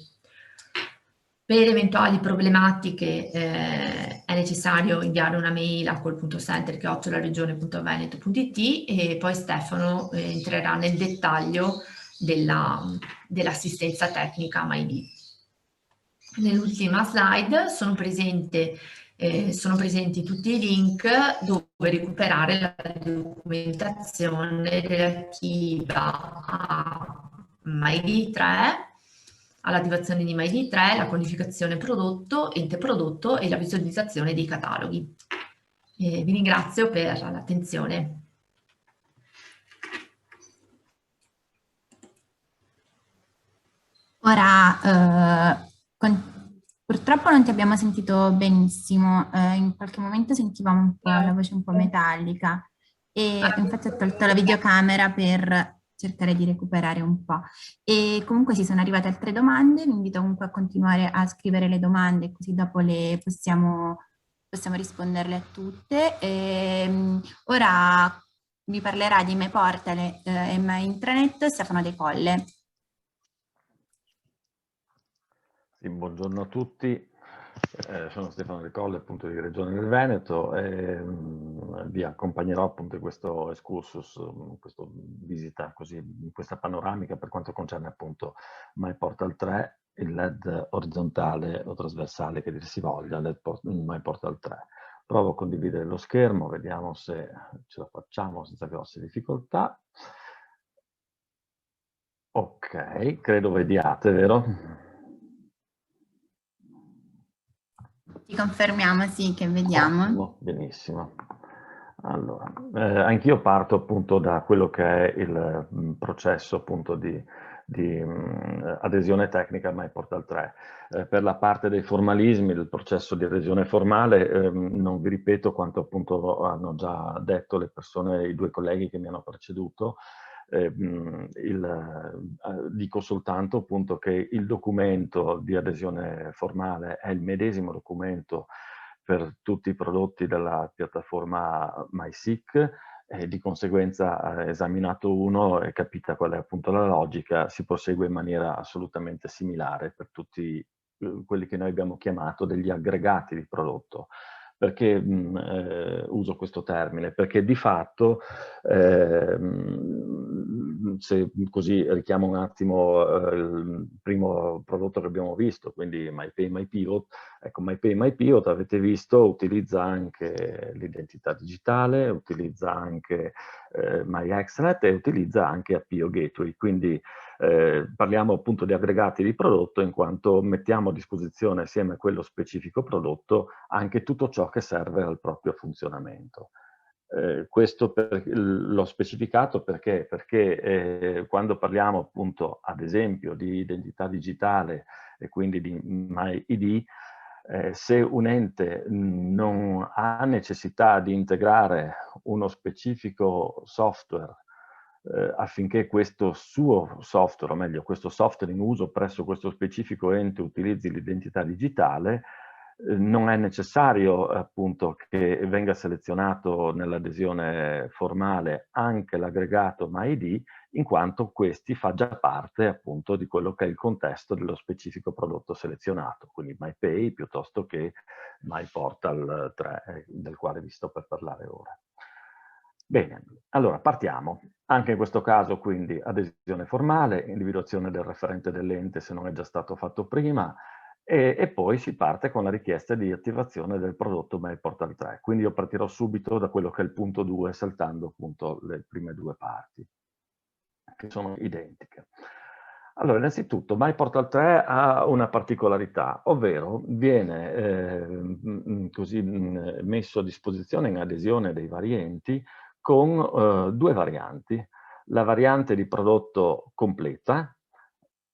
Per eventuali problematiche è necessario inviare una mail a call.center@regione.veneto.it e poi Stefano entrerà nel dettaglio dell'assistenza tecnica MyD. Nell'ultima slide sono presenti tutti i link dove recuperare la documentazione relativa a MyD 3, all'attivazione di MyD 3, la qualificazione prodotto, ente prodotto e la visualizzazione dei cataloghi. Vi ringrazio per l'attenzione. Ora, purtroppo non ti abbiamo sentito benissimo, in qualche momento sentivamo un po' la voce un po' metallica e infatti ho tolto la videocamera per cercare di recuperare un po'. E comunque si sono arrivate altre domande, vi invito comunque a continuare a scrivere le domande così dopo le possiamo risponderle a tutte. Ora vi parlerà di MyPortal e MyIntranet Stefano De Colle. Sì, buongiorno a tutti, sono Stefano De Colle, appunto di Regione del Veneto. vi accompagnerò appunto in questo excursus, in questa visita così, in questa panoramica per quanto concerne appunto MyPortal 3, il LED orizzontale o trasversale che dir si voglia, MyPortal 3. Provo a condividere lo schermo, vediamo se ce la facciamo senza grosse difficoltà. Ok, credo vediate, vero? Ti confermiamo, sì, che vediamo. Ottimo, benissimo. Allora, anch'io parto appunto da quello che è il processo appunto di adesione tecnica a MyPortal 3. Per la parte dei formalismi, del processo di adesione formale, non vi ripeto quanto appunto hanno già detto le persone, i due colleghi che mi hanno preceduto. Dico soltanto appunto che il documento di adesione formale è il medesimo documento per tutti i prodotti della piattaforma MySic e di conseguenza esaminato uno e capita qual è appunto la logica, si prosegue in maniera assolutamente similare per tutti quelli che noi abbiamo chiamato degli aggregati di prodotto. Perché uso questo termine? Perché di fatto, se così richiamo un attimo il primo prodotto che abbiamo visto, quindi MyPay, MyPivot, ecco, MyPay, MyPivot avete visto utilizza anche l'identità digitale, utilizza anche MyExtranet e utilizza anche Appio Gateway, quindi parliamo appunto di aggregati di prodotto in quanto mettiamo a disposizione assieme a quello specifico prodotto anche tutto ciò che serve al proprio funzionamento. Questo l'ho specificato perché quando parliamo appunto ad esempio di identità digitale e quindi di MyID, se un ente non ha necessità di integrare uno specifico software affinché questo suo software, o meglio questo software in uso presso questo specifico ente utilizzi l'identità digitale, non è necessario appunto che venga selezionato nell'adesione formale anche l'aggregato MyID, in quanto questi fa già parte appunto di quello che è il contesto dello specifico prodotto selezionato, quindi MyPay piuttosto che MyPortal 3, del quale vi sto per parlare ora. Bene, allora partiamo. Anche in questo caso quindi adesione formale, individuazione del referente dell'ente se non è già stato fatto prima, e poi si parte con la richiesta di attivazione del prodotto MyPortal 3. Quindi io partirò subito da quello che è il punto 2, saltando appunto le prime due parti, che sono identiche. Allora, innanzitutto, MyPortal 3 ha una particolarità, ovvero viene così messo a disposizione in adesione dei vari enti con due varianti. La variante di prodotto completa,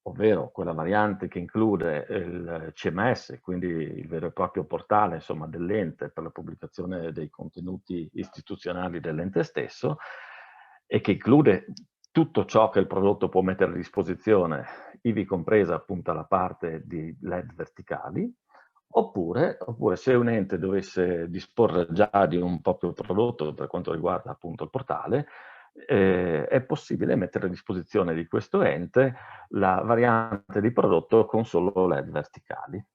ovvero quella variante che include il CMS, quindi il vero e proprio portale insomma, dell'ente per la pubblicazione dei contenuti istituzionali dell'ente stesso, e che include tutto ciò che il prodotto può mettere a disposizione, ivi compresa appunto la parte di LED verticali, oppure se un ente dovesse disporre già di un proprio prodotto per quanto riguarda appunto il portale, è possibile mettere a disposizione di questo ente la variante di prodotto con solo LED verticali.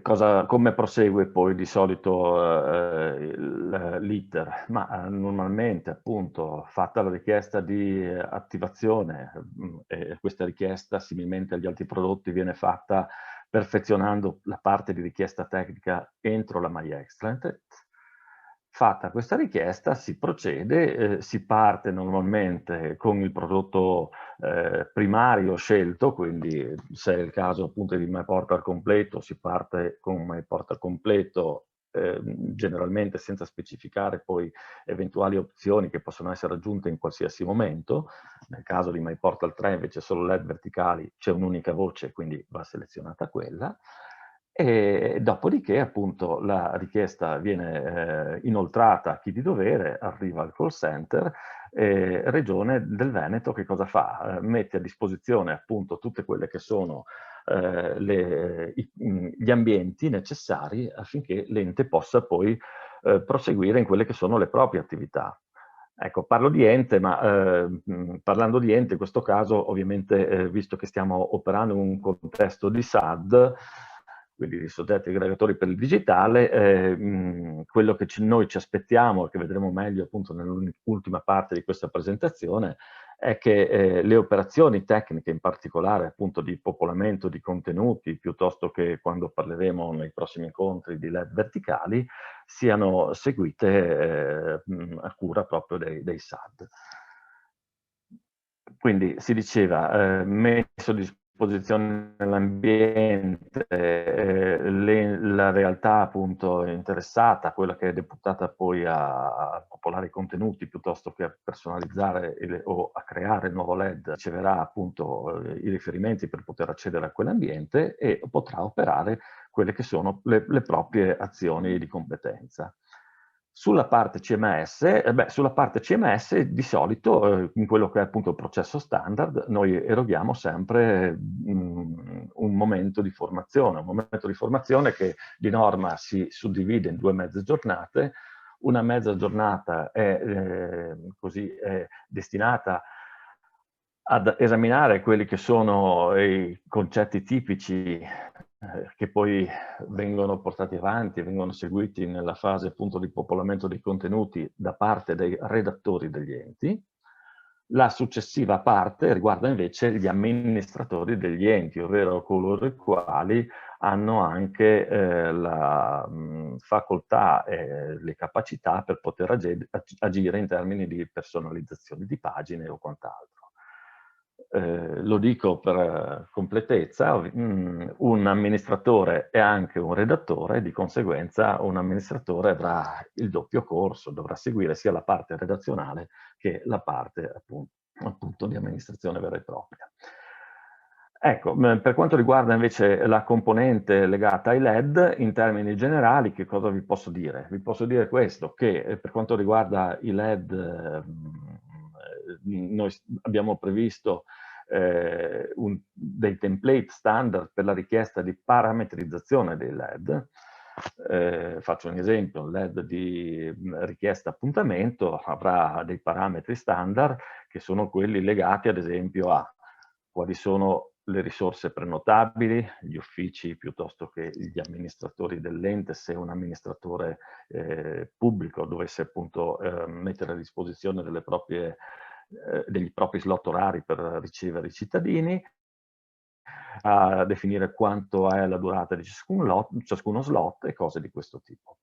Come prosegue poi di solito l'iter? Ma normalmente appunto fatta la richiesta di attivazione, e questa richiesta similmente agli altri prodotti viene fatta perfezionando la parte di richiesta tecnica entro la MyExtranet. Fatta questa richiesta si procede, si parte normalmente con il prodotto primario scelto, quindi se è il caso appunto di MyPortal completo si parte con MyPortal completo, generalmente senza specificare poi eventuali opzioni che possono essere aggiunte in qualsiasi momento. Nel caso di MyPortal 3 invece solo LED verticali, c'è un'unica voce, quindi va selezionata quella. E dopodiché appunto la richiesta viene inoltrata a chi di dovere, arriva al call center, Regione del Veneto che cosa fa? Mette a disposizione appunto tutte quelle che sono gli ambienti necessari affinché l'ente possa poi proseguire in quelle che sono le proprie attività. Ecco, parlo di ente, ma parlando di ente in questo caso ovviamente visto che stiamo operando in un contesto di SAD, quindi i soggetti aggregatori per il digitale, quello che noi ci aspettiamo e che vedremo meglio appunto nell'ultima parte di questa presentazione è che le operazioni tecniche, in particolare appunto di popolamento di contenuti, piuttosto che quando parleremo nei prossimi incontri di LED verticali, siano seguite a cura proprio dei SAD. Quindi si diceva messo a disposizione nell'ambiente la realtà appunto interessata, quella che è deputata poi a popolare i contenuti piuttosto che a personalizzare o a creare il nuovo LED, riceverà appunto i riferimenti per poter accedere a quell'ambiente e potrà operare quelle che sono le proprie azioni di competenza. Sulla parte CMS, sulla parte CMS di solito, in quello che è appunto il processo standard, noi eroghiamo sempre un momento di formazione che di norma si suddivide in 2 mezze giornate. Una mezza giornata è destinata ad esaminare quelli che sono i concetti tipici che poi vengono portati avanti, vengono seguiti nella fase appunto di popolamento dei contenuti da parte dei redattori degli enti. La successiva parte riguarda invece gli amministratori degli enti, ovvero coloro i quali hanno anche la facoltà e le capacità per poter agire in termini di personalizzazione di pagine o quant'altro. Lo dico per completezza, un amministratore è anche un redattore, di conseguenza un amministratore avrà il doppio corso, dovrà seguire sia la parte redazionale che la parte appunto di amministrazione vera e propria. Ecco, per quanto riguarda invece la componente legata ai LED, in termini generali, che cosa vi posso dire? Vi posso dire questo, che per quanto riguarda i LED, noi abbiamo previsto dei template standard per la richiesta di parametrizzazione dei LED. Faccio un esempio, un LED di richiesta appuntamento avrà dei parametri standard che sono quelli legati ad esempio a quali sono le risorse prenotabili, gli uffici piuttosto che gli amministratori dell'ente, se un amministratore pubblico dovesse appunto mettere a disposizione degli propri slot orari per ricevere i cittadini, a definire quanto è la durata di ciascuno slot e cose di questo tipo.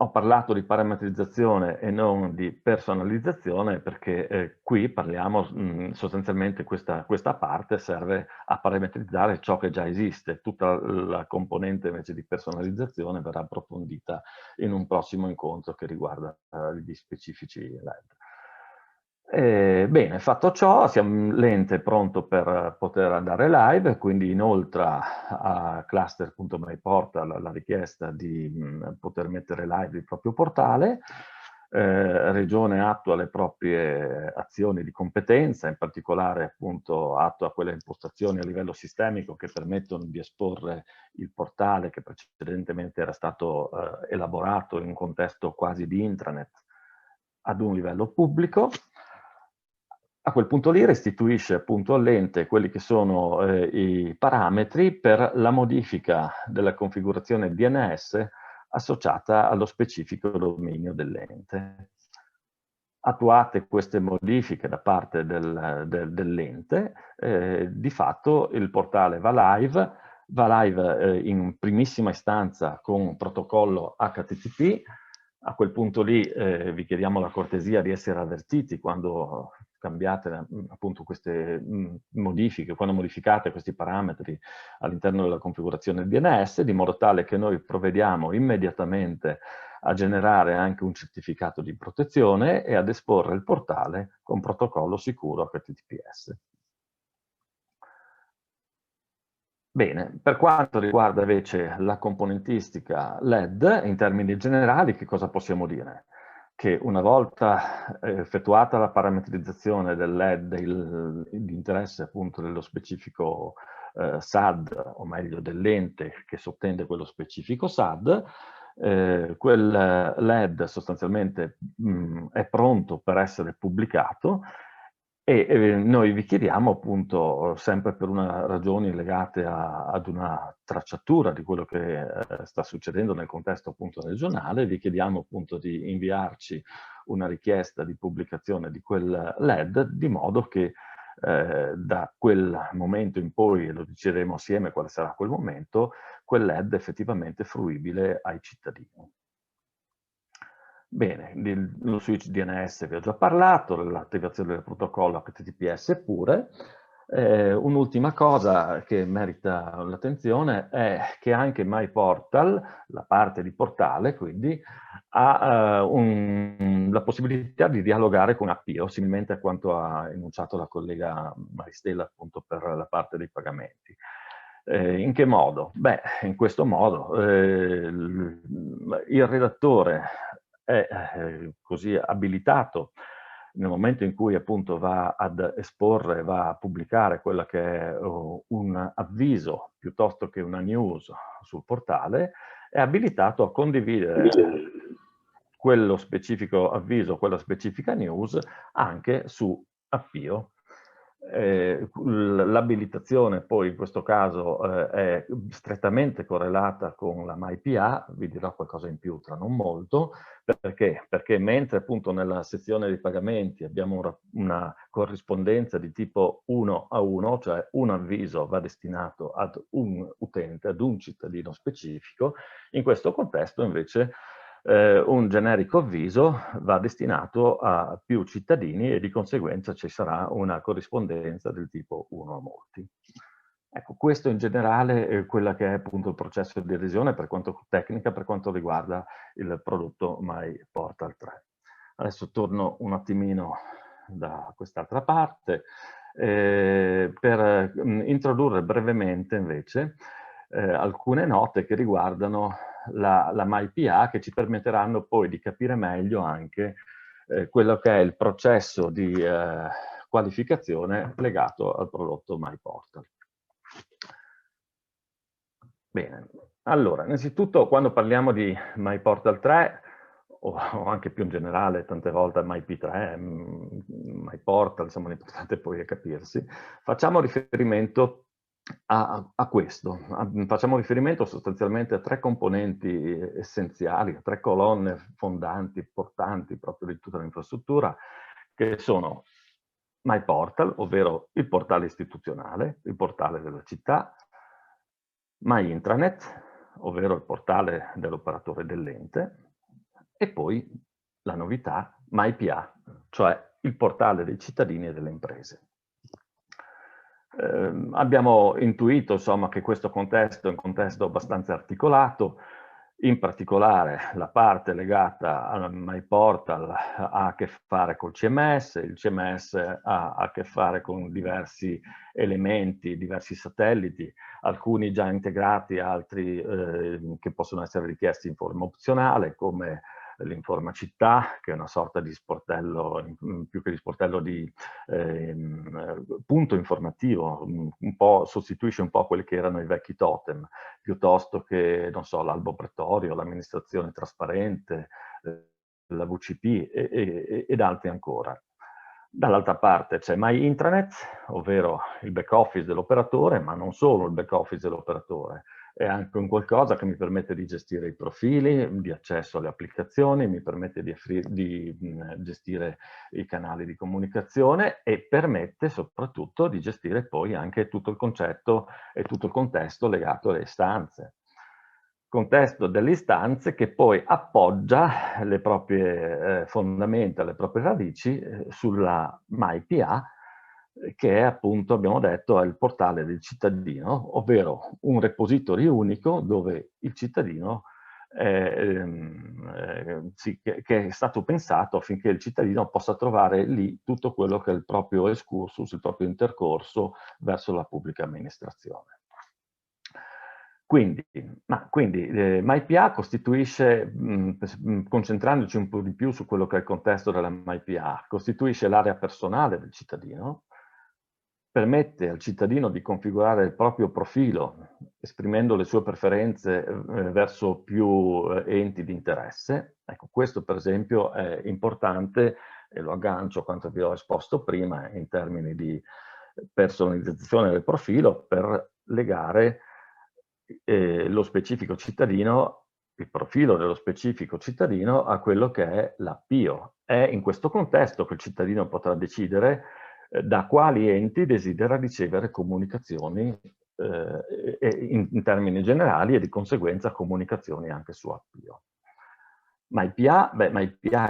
Ho parlato di parametrizzazione e non di personalizzazione perché qui parliamo sostanzialmente questa parte serve a parametrizzare ciò che già esiste. Tutta la componente invece di personalizzazione verrà approfondita in un prossimo incontro che riguarda gli specifici LED. Bene, fatto ciò, l'ente è pronto per poter andare live, quindi inoltra a cluster.myportal la richiesta di poter mettere live il proprio portale. Regione attua le proprie azioni di competenza, in particolare appunto attua quelle impostazioni a livello sistemico che permettono di esporre il portale che precedentemente era stato elaborato in un contesto quasi di intranet ad un livello pubblico. A quel punto lì restituisce appunto all'ente quelli che sono i parametri per la modifica della configurazione DNS associata allo specifico dominio dell'ente. Attuate queste modifiche da parte dell'ente, di fatto il portale va live in primissima istanza con un protocollo HTTP. A quel punto lì vi chiediamo la cortesia di essere avvertiti quando cambiate appunto queste modifiche, quando modificate questi parametri all'interno della configurazione DNS, di modo tale che noi provvediamo immediatamente a generare anche un certificato di protezione e ad esporre il portale con protocollo sicuro HTTPS. Bene, per quanto riguarda invece la componentistica LED, in termini generali, che cosa possiamo dire? Che una volta effettuata la parametrizzazione del LED di interesse appunto dello specifico SAD, o meglio dell'ente che sottende quello specifico SAD, quel LED sostanzialmente è pronto per essere pubblicato noi vi chiediamo appunto, sempre per una ragioni legate ad una tracciatura di quello che sta succedendo nel contesto appunto regionale, vi chiediamo appunto di inviarci una richiesta di pubblicazione di quel LED, di modo che da quel momento in poi, e lo decideremo assieme quale sarà quel momento, quel LED effettivamente fruibile ai cittadini. Bene, lo switch DNS vi ho già parlato, l'attivazione del protocollo HTTPS pure. Un'ultima cosa che merita l'attenzione è che anche MyPortal, la parte di portale, quindi, ha la possibilità di dialogare con Appio, similmente a quanto ha enunciato la collega Maristella appunto per la parte dei pagamenti. In che modo? Beh, in questo modo il redattore è così abilitato nel momento in cui appunto va ad esporre, va a pubblicare quello che è un avviso piuttosto che una news sul portale, è abilitato a condividere quello specifico avviso, quella specifica news anche su Appio. L'abilitazione poi in questo caso è strettamente correlata con la MyPA, vi dirò qualcosa in più tra non molto. Perché? Perché mentre appunto nella sezione dei pagamenti abbiamo una corrispondenza di tipo 1 a 1, cioè un avviso va destinato ad un utente, ad un cittadino specifico, in questo contesto invece un generico avviso va destinato a più cittadini e di conseguenza ci sarà una corrispondenza del tipo 1 a molti. Ecco, questo in generale è quello che è appunto il processo di adesione per quanto tecnica, per quanto riguarda il prodotto MyPortal 3. Adesso torno un attimino da quest'altra parte per introdurre brevemente invece alcune note che riguardano la MyPA, che ci permetteranno poi di capire meglio anche quello che è il processo di qualificazione legato al prodotto MyPortal. Bene, allora, innanzitutto quando parliamo di MyPortal 3, o anche più in generale, tante volte MyP3, MyPortal, insomma l'importante poi è capirsi, facciamo riferimento a questo. Facciamo riferimento sostanzialmente a tre componenti essenziali, a tre colonne fondanti, portanti proprio di tutta l'infrastruttura, che sono MyPortal, ovvero il portale istituzionale, il portale della città, MyIntranet, ovvero il portale dell'operatore dell'ente, e poi la novità MyPA, cioè il portale dei cittadini e delle imprese. Abbiamo intuito insomma che questo contesto è un contesto abbastanza articolato, in particolare la parte legata al MyPortal ha a che fare col CMS, il CMS ha a che fare con diversi elementi, diversi satelliti, alcuni già integrati, altri che possono essere richiesti in forma opzionale, come l'Informacittà, che è una sorta di sportello, più che di sportello, di punto informativo, sostituisce un po' quelli che erano i vecchi totem, piuttosto che, non so, l'albo pretorio, l'amministrazione trasparente, la VCP ed altri ancora. Dall'altra parte c'è MyIntranet, ovvero il back office dell'operatore, ma non solo il back office dell'operatore, è anche un qualcosa che mi permette di gestire i profili, di accesso alle applicazioni, mi permette di gestire i canali di comunicazione e permette soprattutto di gestire poi anche tutto il concetto e tutto il contesto legato alle istanze. Contesto delle istanze che poi appoggia le proprie fondamenta, le proprie radici sulla MyPA, che è appunto, abbiamo detto, è il portale del cittadino, ovvero un repository unico dove il cittadino che è stato pensato affinché il cittadino possa trovare lì tutto quello che è il proprio excursus, il proprio intercorso verso la pubblica amministrazione. Quindi MyPA costituisce, concentrandoci un po' di più su quello che è il contesto della MyPA, costituisce l'area personale del cittadino, permette al cittadino di configurare il proprio profilo, esprimendo le sue preferenze verso più enti di interesse. Ecco, questo per esempio è importante e lo aggancio a quanto vi ho esposto prima in termini di personalizzazione del profilo per legare lo specifico cittadino, il profilo dello specifico cittadino a quello che è la PIO. È in questo contesto che il cittadino potrà decidere da quali enti desidera ricevere comunicazioni in termini generali e di conseguenza comunicazioni anche su Appio. MyPA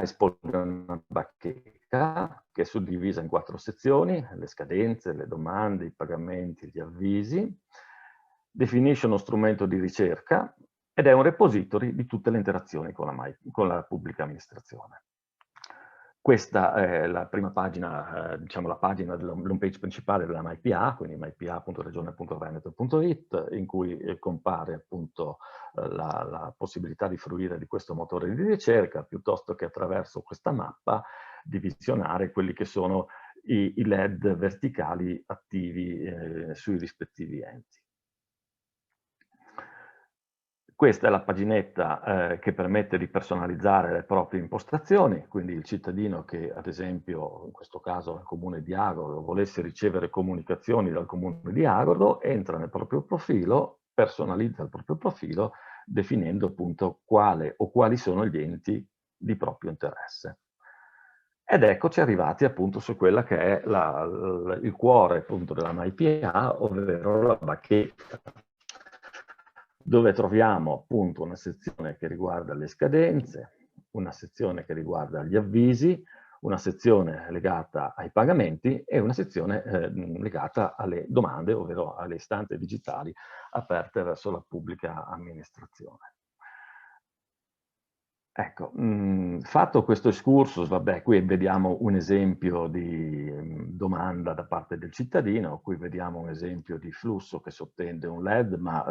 espone una bacheca che è suddivisa in 4 sezioni: le scadenze, le domande, i pagamenti, gli avvisi. Definisce uno strumento di ricerca ed è un repository di tutte le interazioni con la pubblica amministrazione. Questa è la prima pagina, diciamo la pagina dell'home page principale della MyPA, quindi mypa.regione.veneto.it, in cui compare appunto la possibilità di fruire di questo motore di ricerca, piuttosto che attraverso questa mappa di visionare quelli che sono i LED verticali attivi sui rispettivi enti. Questa è la paginetta che permette di personalizzare le proprie impostazioni, quindi il cittadino che, ad esempio, in questo caso al Comune di Agordo, volesse ricevere comunicazioni dal Comune di Agordo, entra nel proprio profilo, personalizza il proprio profilo, definendo appunto quale o quali sono gli enti di proprio interesse. Ed eccoci arrivati appunto su quella che è il cuore appunto della MyPA, ovvero la bacheca, dove troviamo appunto una sezione che riguarda le scadenze, una sezione che riguarda gli avvisi, una sezione legata ai pagamenti e una sezione legata alle domande, ovvero alle istanze digitali aperte verso la pubblica amministrazione. Ecco, fatto questo excursus, vabbè, qui vediamo un esempio di domanda da parte del cittadino, qui vediamo un esempio di flusso che sottende un LED, ma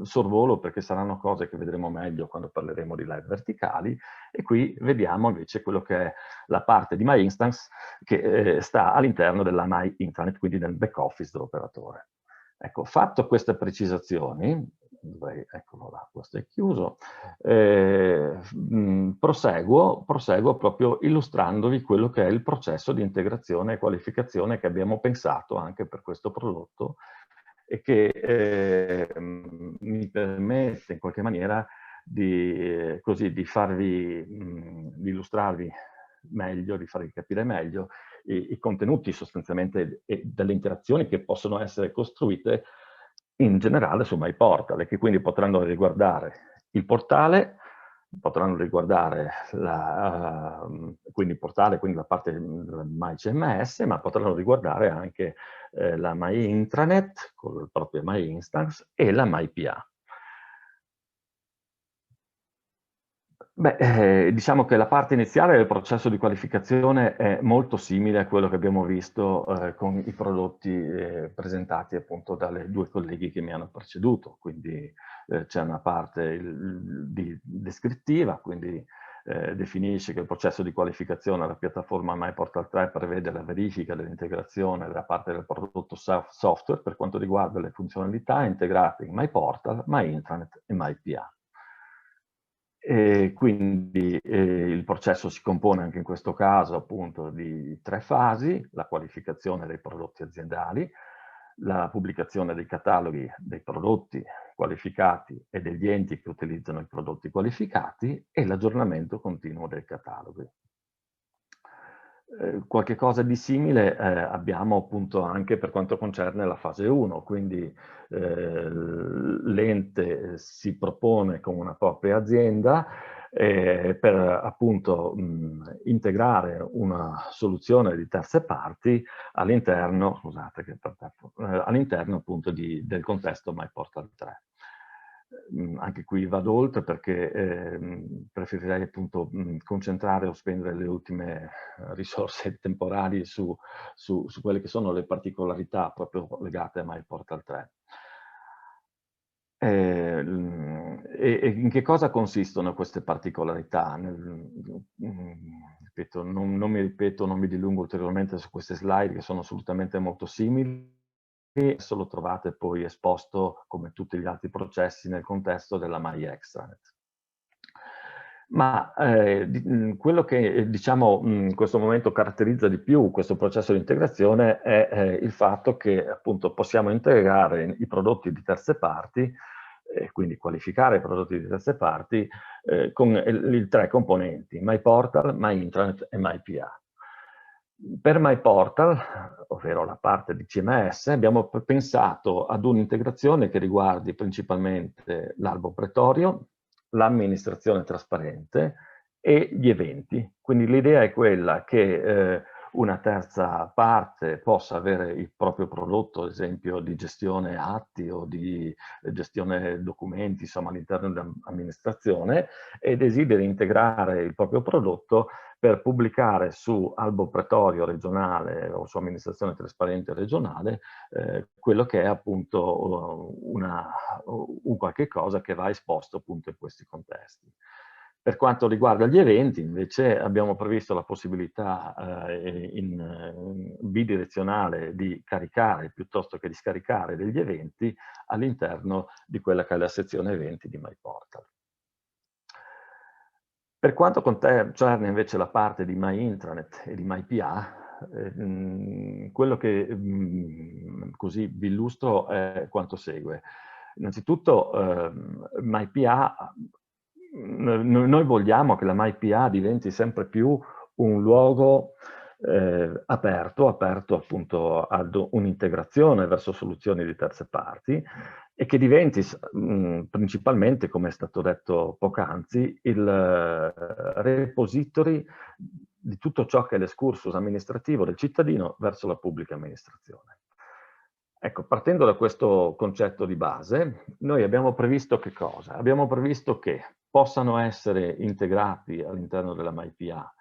sorvolo perché saranno cose che vedremo meglio quando parleremo di LED verticali, e qui vediamo invece quello che è la parte di MyInstance che sta all'interno della MyIntranet, quindi del back office dell'operatore. Ecco, fatto queste precisazioni, eccolo là, questo è chiuso, proseguo proprio illustrandovi quello che è il processo di integrazione e qualificazione che abbiamo pensato anche per questo prodotto e che mi permette in qualche maniera di di illustrarvi meglio, di farvi capire meglio i contenuti sostanzialmente delle interazioni che possono essere costruite in generale su MyPortal e che quindi potranno riguardare il portale, potranno riguardare quindi il portale, quindi la parte MyCMS, ma potranno riguardare anche la MyIntranet con il proprio MyInstance e la MyPA. Beh, diciamo che la parte iniziale del processo di qualificazione è molto simile a quello che abbiamo visto con i prodotti presentati appunto dalle 2 colleghi che mi hanno preceduto, quindi c'è una parte descrittiva, quindi definisce che il processo di qualificazione alla piattaforma MyPortal 3 prevede la verifica dell'integrazione da parte del prodotto software per quanto riguarda le funzionalità integrate in MyPortal, MyIntranet e MyPA. E quindi il processo si compone anche in questo caso appunto di 3 fasi: la qualificazione dei prodotti aziendali, la pubblicazione dei cataloghi dei prodotti qualificati e degli enti che utilizzano i prodotti qualificati e l'aggiornamento continuo dei cataloghi. Qualche cosa di simile abbiamo appunto anche per quanto concerne la fase 1, quindi l'ente si propone con una propria azienda per appunto integrare una soluzione di terze parti all'interno, scusate che all'interno appunto del contesto MyPortal 3. Anche qui vado oltre perché preferirei appunto concentrare o spendere le ultime risorse temporali su quelle che sono le particolarità proprio legate a MyPortal 3. E in che cosa consistono queste particolarità? Ripeto, non mi ripeto, non mi dilungo ulteriormente su queste slide che sono assolutamente molto simili. Adesso lo trovate poi esposto come tutti gli altri processi nel contesto della MyExtranet. Ma quello che diciamo in questo momento caratterizza di più questo processo di integrazione è il fatto che appunto possiamo integrare i prodotti di terze parti, quindi qualificare i prodotti di terze parti con i tre componenti, MyPortal, MyIntranet e MyPA. Per MyPortal, ovvero la parte di CMS, abbiamo pensato ad un'integrazione che riguardi principalmente l'albo pretorio, l'amministrazione trasparente e gli eventi. Quindi l'idea è quella che una terza parte possa avere il proprio prodotto, ad esempio di gestione atti o di gestione documenti, insomma all'interno dell'amministrazione, e desideri integrare il proprio prodotto per pubblicare su albo pretorio regionale o su amministrazione trasparente regionale quello che è appunto un qualche cosa che va esposto appunto in questi contesti. Per quanto riguarda gli eventi, invece, abbiamo previsto la possibilità in bidirezionale di caricare piuttosto che di scaricare degli eventi all'interno di quella che è la sezione eventi di MyPortal. Per quanto concerne invece la parte di MyIntranet e di MyPA, quello che così vi illustro è quanto segue. Innanzitutto MyPA, noi vogliamo che la MyPA diventi sempre più un luogo aperto appunto ad un'integrazione verso soluzioni di terze parti e che diventi principalmente, come è stato detto poc'anzi, il repository di tutto ciò che è l'escursus amministrativo del cittadino verso la pubblica amministrazione. Ecco, partendo da questo concetto di base, noi abbiamo previsto che cosa? Abbiamo previsto che possano essere integrati all'interno della MyPA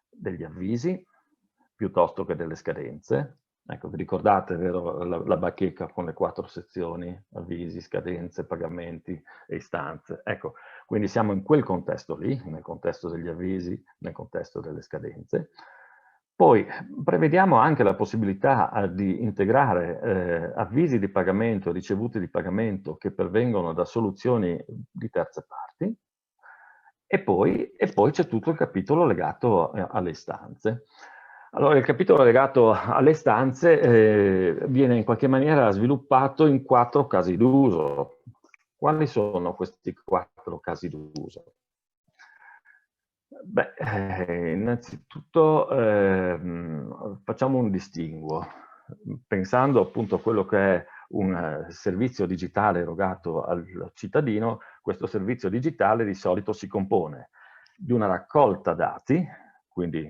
degli avvisi, piuttosto che delle scadenze. Ecco, vi ricordate, vero, la bacheca con le 4 sezioni, avvisi, scadenze, pagamenti e istanze. Ecco, quindi siamo in quel contesto lì, nel contesto degli avvisi, nel contesto delle scadenze. Poi prevediamo anche la possibilità di integrare avvisi di pagamento e ricevuti di pagamento che pervengono da soluzioni di terze parti e poi c'è tutto il capitolo legato alle istanze. Allora, il capitolo legato alle istanze viene in qualche maniera sviluppato in 4 casi d'uso. Quali sono questi 4 casi d'uso? Beh, innanzitutto facciamo un distinguo. Pensando appunto a quello che è un servizio digitale erogato al cittadino, questo servizio digitale di solito si compone di una raccolta dati, quindi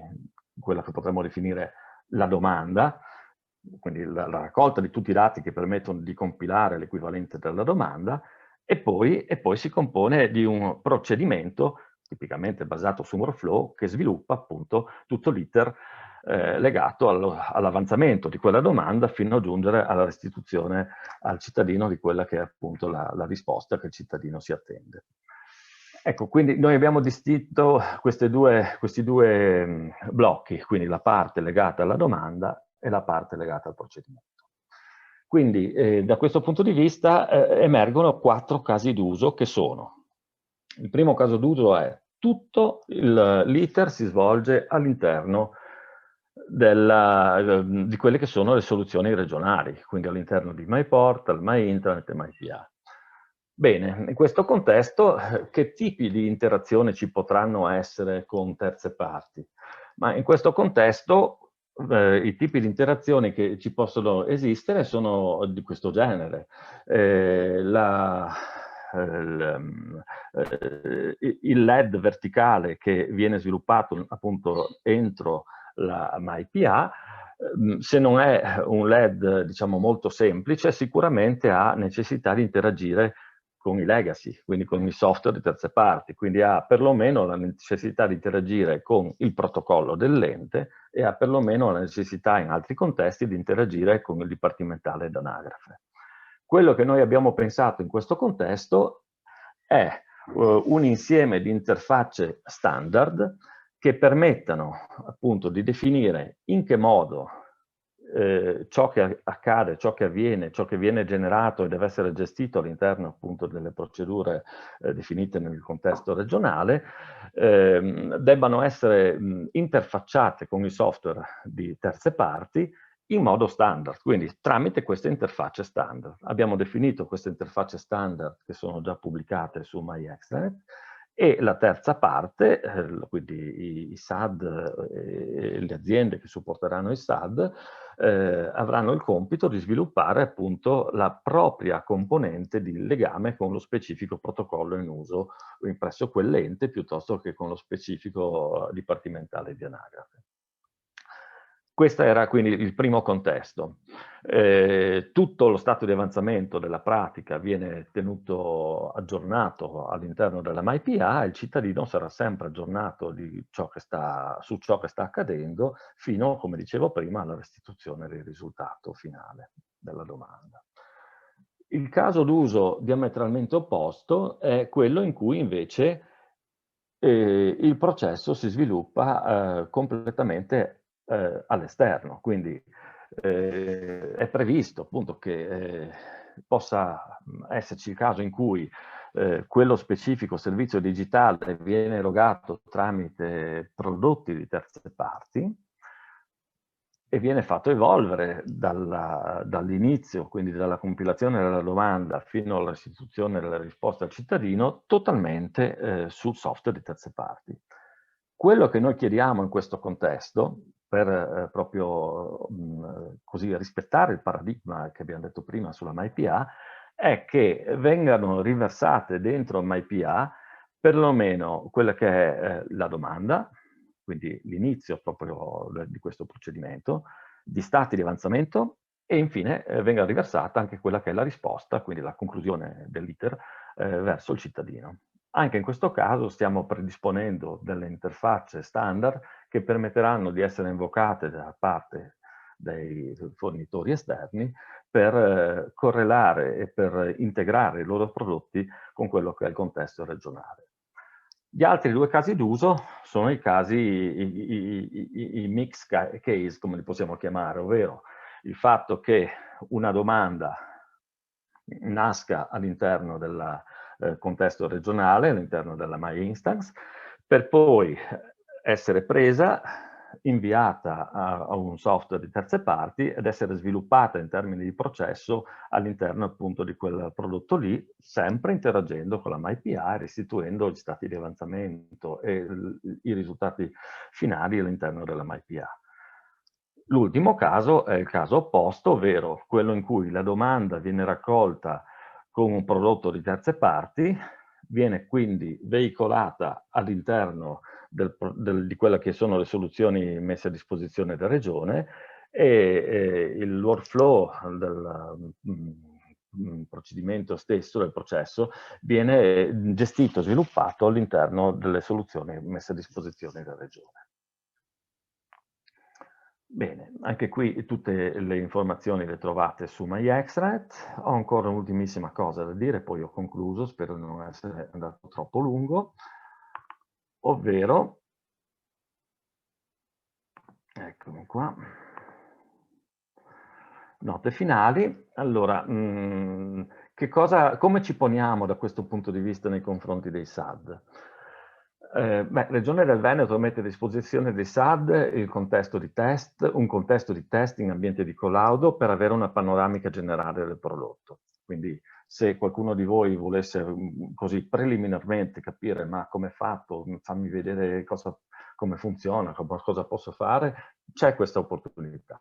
quella che potremmo definire la domanda, quindi la raccolta di tutti i dati che permettono di compilare l'equivalente della domanda, e poi si compone di un procedimento tipicamente basato su un workflow che sviluppa appunto tutto l'iter legato all'avanzamento di quella domanda fino a giungere alla restituzione al cittadino di quella che è appunto la risposta che il cittadino si attende. Ecco, quindi noi abbiamo distinto questi due blocchi, quindi la parte legata alla domanda e la parte legata al procedimento. Quindi da questo punto di vista emergono 4 casi d'uso che sono: il primo caso d'uso è tutto l'iter si svolge all'interno di quelle che sono le soluzioni regionali, quindi all'interno di MyPortal, MyIntranet e MyPA. Bene, in questo contesto che tipi di interazione ci potranno essere con terze parti? Ma in questo contesto i tipi di interazioni che ci possono esistere sono di questo genere. Il LED verticale che viene sviluppato appunto entro la MyPA, se non è un LED diciamo molto semplice, sicuramente ha necessità di interagire con i legacy, quindi con i software di terze parti, quindi ha perlomeno la necessità di interagire con il protocollo dell'ente e ha perlomeno la necessità in altri contesti di interagire con il dipartimentale d'anagrafe. Quello che noi abbiamo pensato in questo contesto è un insieme di interfacce standard che permettano appunto di definire in che modo ciò che accade, ciò che avviene, ciò che viene generato e deve essere gestito all'interno appunto delle procedure definite nel contesto regionale, debbano essere interfacciate con i software di terze parti in modo standard, quindi tramite queste interfacce standard. Abbiamo definito queste interfacce standard che sono già pubblicate su MyExtranet, e la terza parte, quindi i SAD e le aziende che supporteranno i SAD, avranno il compito di sviluppare appunto la propria componente di legame con lo specifico protocollo in uso presso quell'ente piuttosto che con lo specifico dipartimentale di anagrafe. Questo era quindi il primo contesto. Tutto lo stato di avanzamento della pratica viene tenuto aggiornato all'interno della MyPA e il cittadino sarà sempre aggiornato su ciò che sta accadendo fino, come dicevo prima, alla restituzione del risultato finale della domanda. Il caso d'uso diametralmente opposto è quello in cui invece il processo si sviluppa completamente all'esterno, quindi è previsto appunto che possa esserci il caso in cui quello specifico servizio digitale viene erogato tramite prodotti di terze parti e viene fatto evolvere dall'inizio, quindi dalla compilazione della domanda fino alla restituzione della risposta al cittadino, totalmente sul software di terze parti. Quello che noi chiediamo in questo contesto, per proprio così rispettare il paradigma che abbiamo detto prima sulla MyPA, è che vengano riversate dentro MyPA perlomeno quella che è la domanda, quindi l'inizio proprio di questo procedimento, di stati di avanzamento e infine venga riversata anche quella che è la risposta, quindi la conclusione dell'iter verso il cittadino. Anche in questo caso stiamo predisponendo delle interfacce standard che permetteranno di essere invocate da parte dei fornitori esterni per correlare e per integrare i loro prodotti con quello che è il contesto regionale. Gli altri due casi d'uso sono i casi, i mix case, come li possiamo chiamare, ovvero il fatto che una domanda nasca all'interno del contesto regionale, all'interno della MyInstance, per poi essere presa, inviata a un software di terze parti ed essere sviluppata in termini di processo all'interno appunto di quel prodotto lì, sempre interagendo con la MyPA e restituendo gli stati di avanzamento e i risultati finali all'interno della MyPA. L'ultimo caso è il caso opposto, ovvero quello in cui la domanda viene raccolta con un prodotto di terze parti, viene quindi veicolata all'interno di quelle che sono le soluzioni messe a disposizione della regione e il workflow del procedimento stesso, del processo, viene gestito, sviluppato all'interno delle soluzioni messe a disposizione della regione. Bene, anche qui tutte le informazioni le trovate su MyExtranet. Ho ancora un'ultimissima cosa da dire, poi ho concluso, spero di non essere andato troppo lungo, ovvero, eccomi qua, note finali. Allora, come ci poniamo da questo punto di vista nei confronti dei SAD? Regione del Veneto mette a disposizione dei SAD il contesto di test, un contesto di test in ambiente di collaudo per avere una panoramica generale del prodotto. Quindi se qualcuno di voi volesse così preliminarmente capire ma come è fatto, fammi vedere come funziona, cosa posso fare, c'è questa opportunità.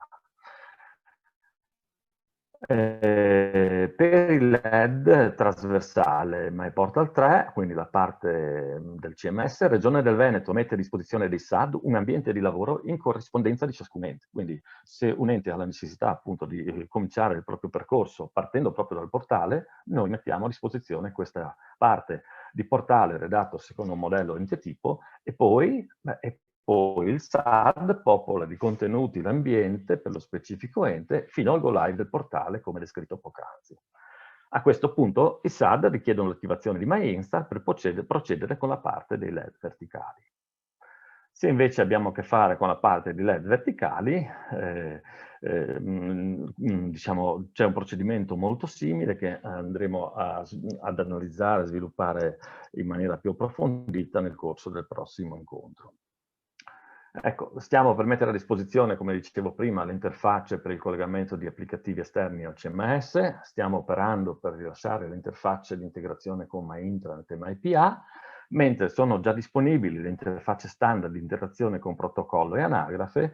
Per il LED trasversale MyPortal 3, quindi la parte del CMS, Regione del Veneto mette a disposizione dei SAD un ambiente di lavoro in corrispondenza di ciascun ente. Quindi se un ente ha la necessità appunto di cominciare il proprio percorso partendo proprio dal portale, noi mettiamo a disposizione questa parte di portale redatto secondo un modello ente tipo e poi il SAD popola di contenuti l'ambiente per lo specifico ente fino al go live del portale come descritto poc'anzi. A questo punto i SAD richiedono l'attivazione di MyInstance per procedere con la parte dei LED verticali. Se invece abbiamo a che fare con la parte di LED verticali, diciamo, c'è un procedimento molto simile che andremo ad analizzare e sviluppare in maniera più approfondita nel corso del prossimo incontro. Ecco, stiamo per mettere a disposizione, come dicevo prima, le interfacce per il collegamento di applicativi esterni al CMS, stiamo operando per rilasciare le interfacce di integrazione con MyIntranet e MyPA, mentre sono già disponibili le interfacce standard di interazione con protocollo e anagrafe,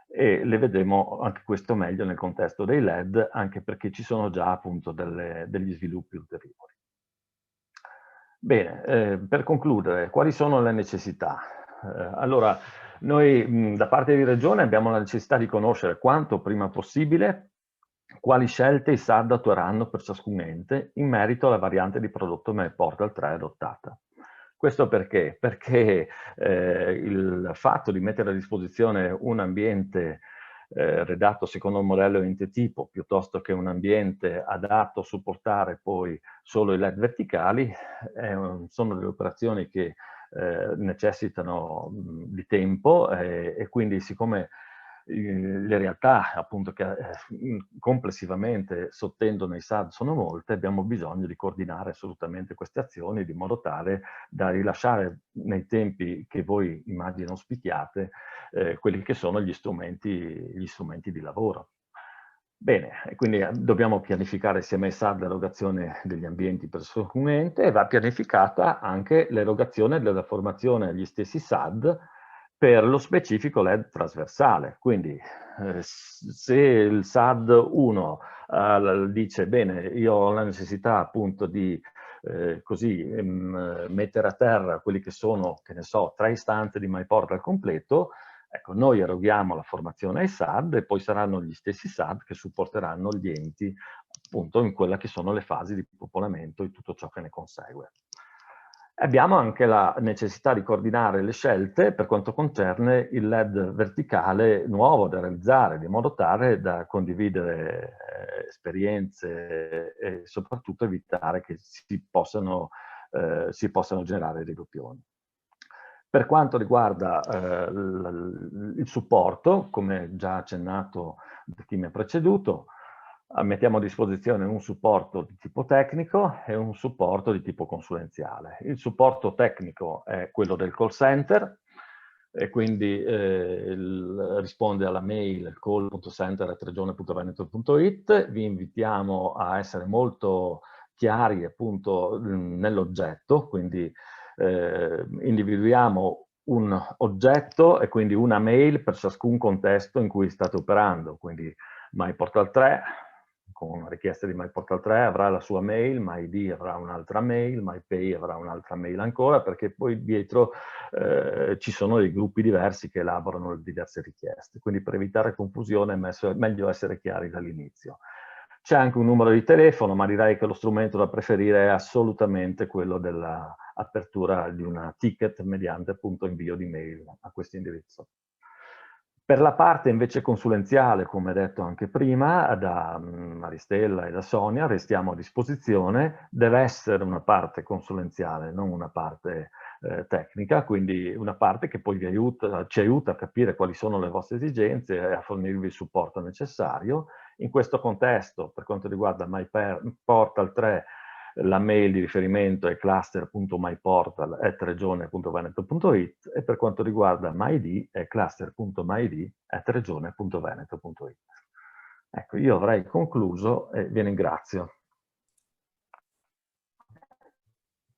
e le vedremo anche questo meglio nel contesto dei LED, anche perché ci sono già appunto degli sviluppi ulteriori. Bene, per concludere, quali sono le necessità? Allora, noi da parte di Regione abbiamo la necessità di conoscere quanto prima possibile quali scelte i SAD attueranno per ciascun ente in merito alla variante di prodotto MyPortal 3 adottata. Questo perché? Perché il fatto di mettere a disposizione un ambiente redatto secondo un modello ente tipo, piuttosto che un ambiente adatto a supportare poi solo i LED verticali, sono delle operazioni che necessitano di tempo e quindi siccome le realtà appunto che complessivamente sottendono i SAD sono molte, abbiamo bisogno di coordinare assolutamente queste azioni di modo tale da rilasciare nei tempi che voi immagino auspichiate quelli che sono gli strumenti di lavoro. Bene, quindi dobbiamo pianificare insieme ai SAD l'erogazione degli ambienti per ciascun ente e va pianificata anche l'erogazione della formazione agli stessi SAD per lo specifico LED trasversale. Quindi se il SAD 1 dice bene, io ho la necessità appunto di mettere a terra quelli che sono, che ne so, 3 istanze di MyPortal completo, ecco, noi eroghiamo la formazione ai SAD e poi saranno gli stessi SAD che supporteranno gli enti appunto in quelle che sono le fasi di popolamento e tutto ciò che ne consegue. Abbiamo anche la necessità di coordinare le scelte per quanto concerne il LED verticale nuovo da realizzare, di modo tale da condividere esperienze e soprattutto evitare che si possano generare dei doppioni. Per quanto riguarda il supporto, come già accennato da chi mi ha preceduto, mettiamo a disposizione un supporto di tipo tecnico e un supporto di tipo consulenziale. Il supporto tecnico è quello del call center e quindi risponde alla mail call.center@regione.veneto.it. Vi invitiamo a essere molto chiari appunto nell'oggetto, quindi individuiamo un oggetto e quindi una mail per ciascun contesto in cui state operando, quindi MyPortal 3 con richiesta di MyPortal 3 avrà la sua mail, MyID avrà un'altra mail, MyPay avrà un'altra mail ancora, perché poi dietro ci sono dei gruppi diversi che elaborano le diverse richieste. Quindi per evitare confusione è meglio essere chiari dall'inizio. C'è anche un numero di telefono, ma direi che lo strumento da preferire è assolutamente quello dell'apertura di una ticket mediante appunto invio di mail a questo indirizzo. Per la parte invece consulenziale, come detto anche prima, da Maristella e da Sonia, restiamo a disposizione. Deve essere una parte consulenziale, non una parte tecnica, quindi una parte che poi ci aiuta a capire quali sono le vostre esigenze e a fornirvi il supporto necessario. In questo contesto, per quanto riguarda MyPortal 3, la mail di riferimento è cluster.myportal@regione.veneto.it e per quanto riguarda MyID è cluster.myid@regione.veneto.it. Ecco, io avrei concluso e vi ringrazio.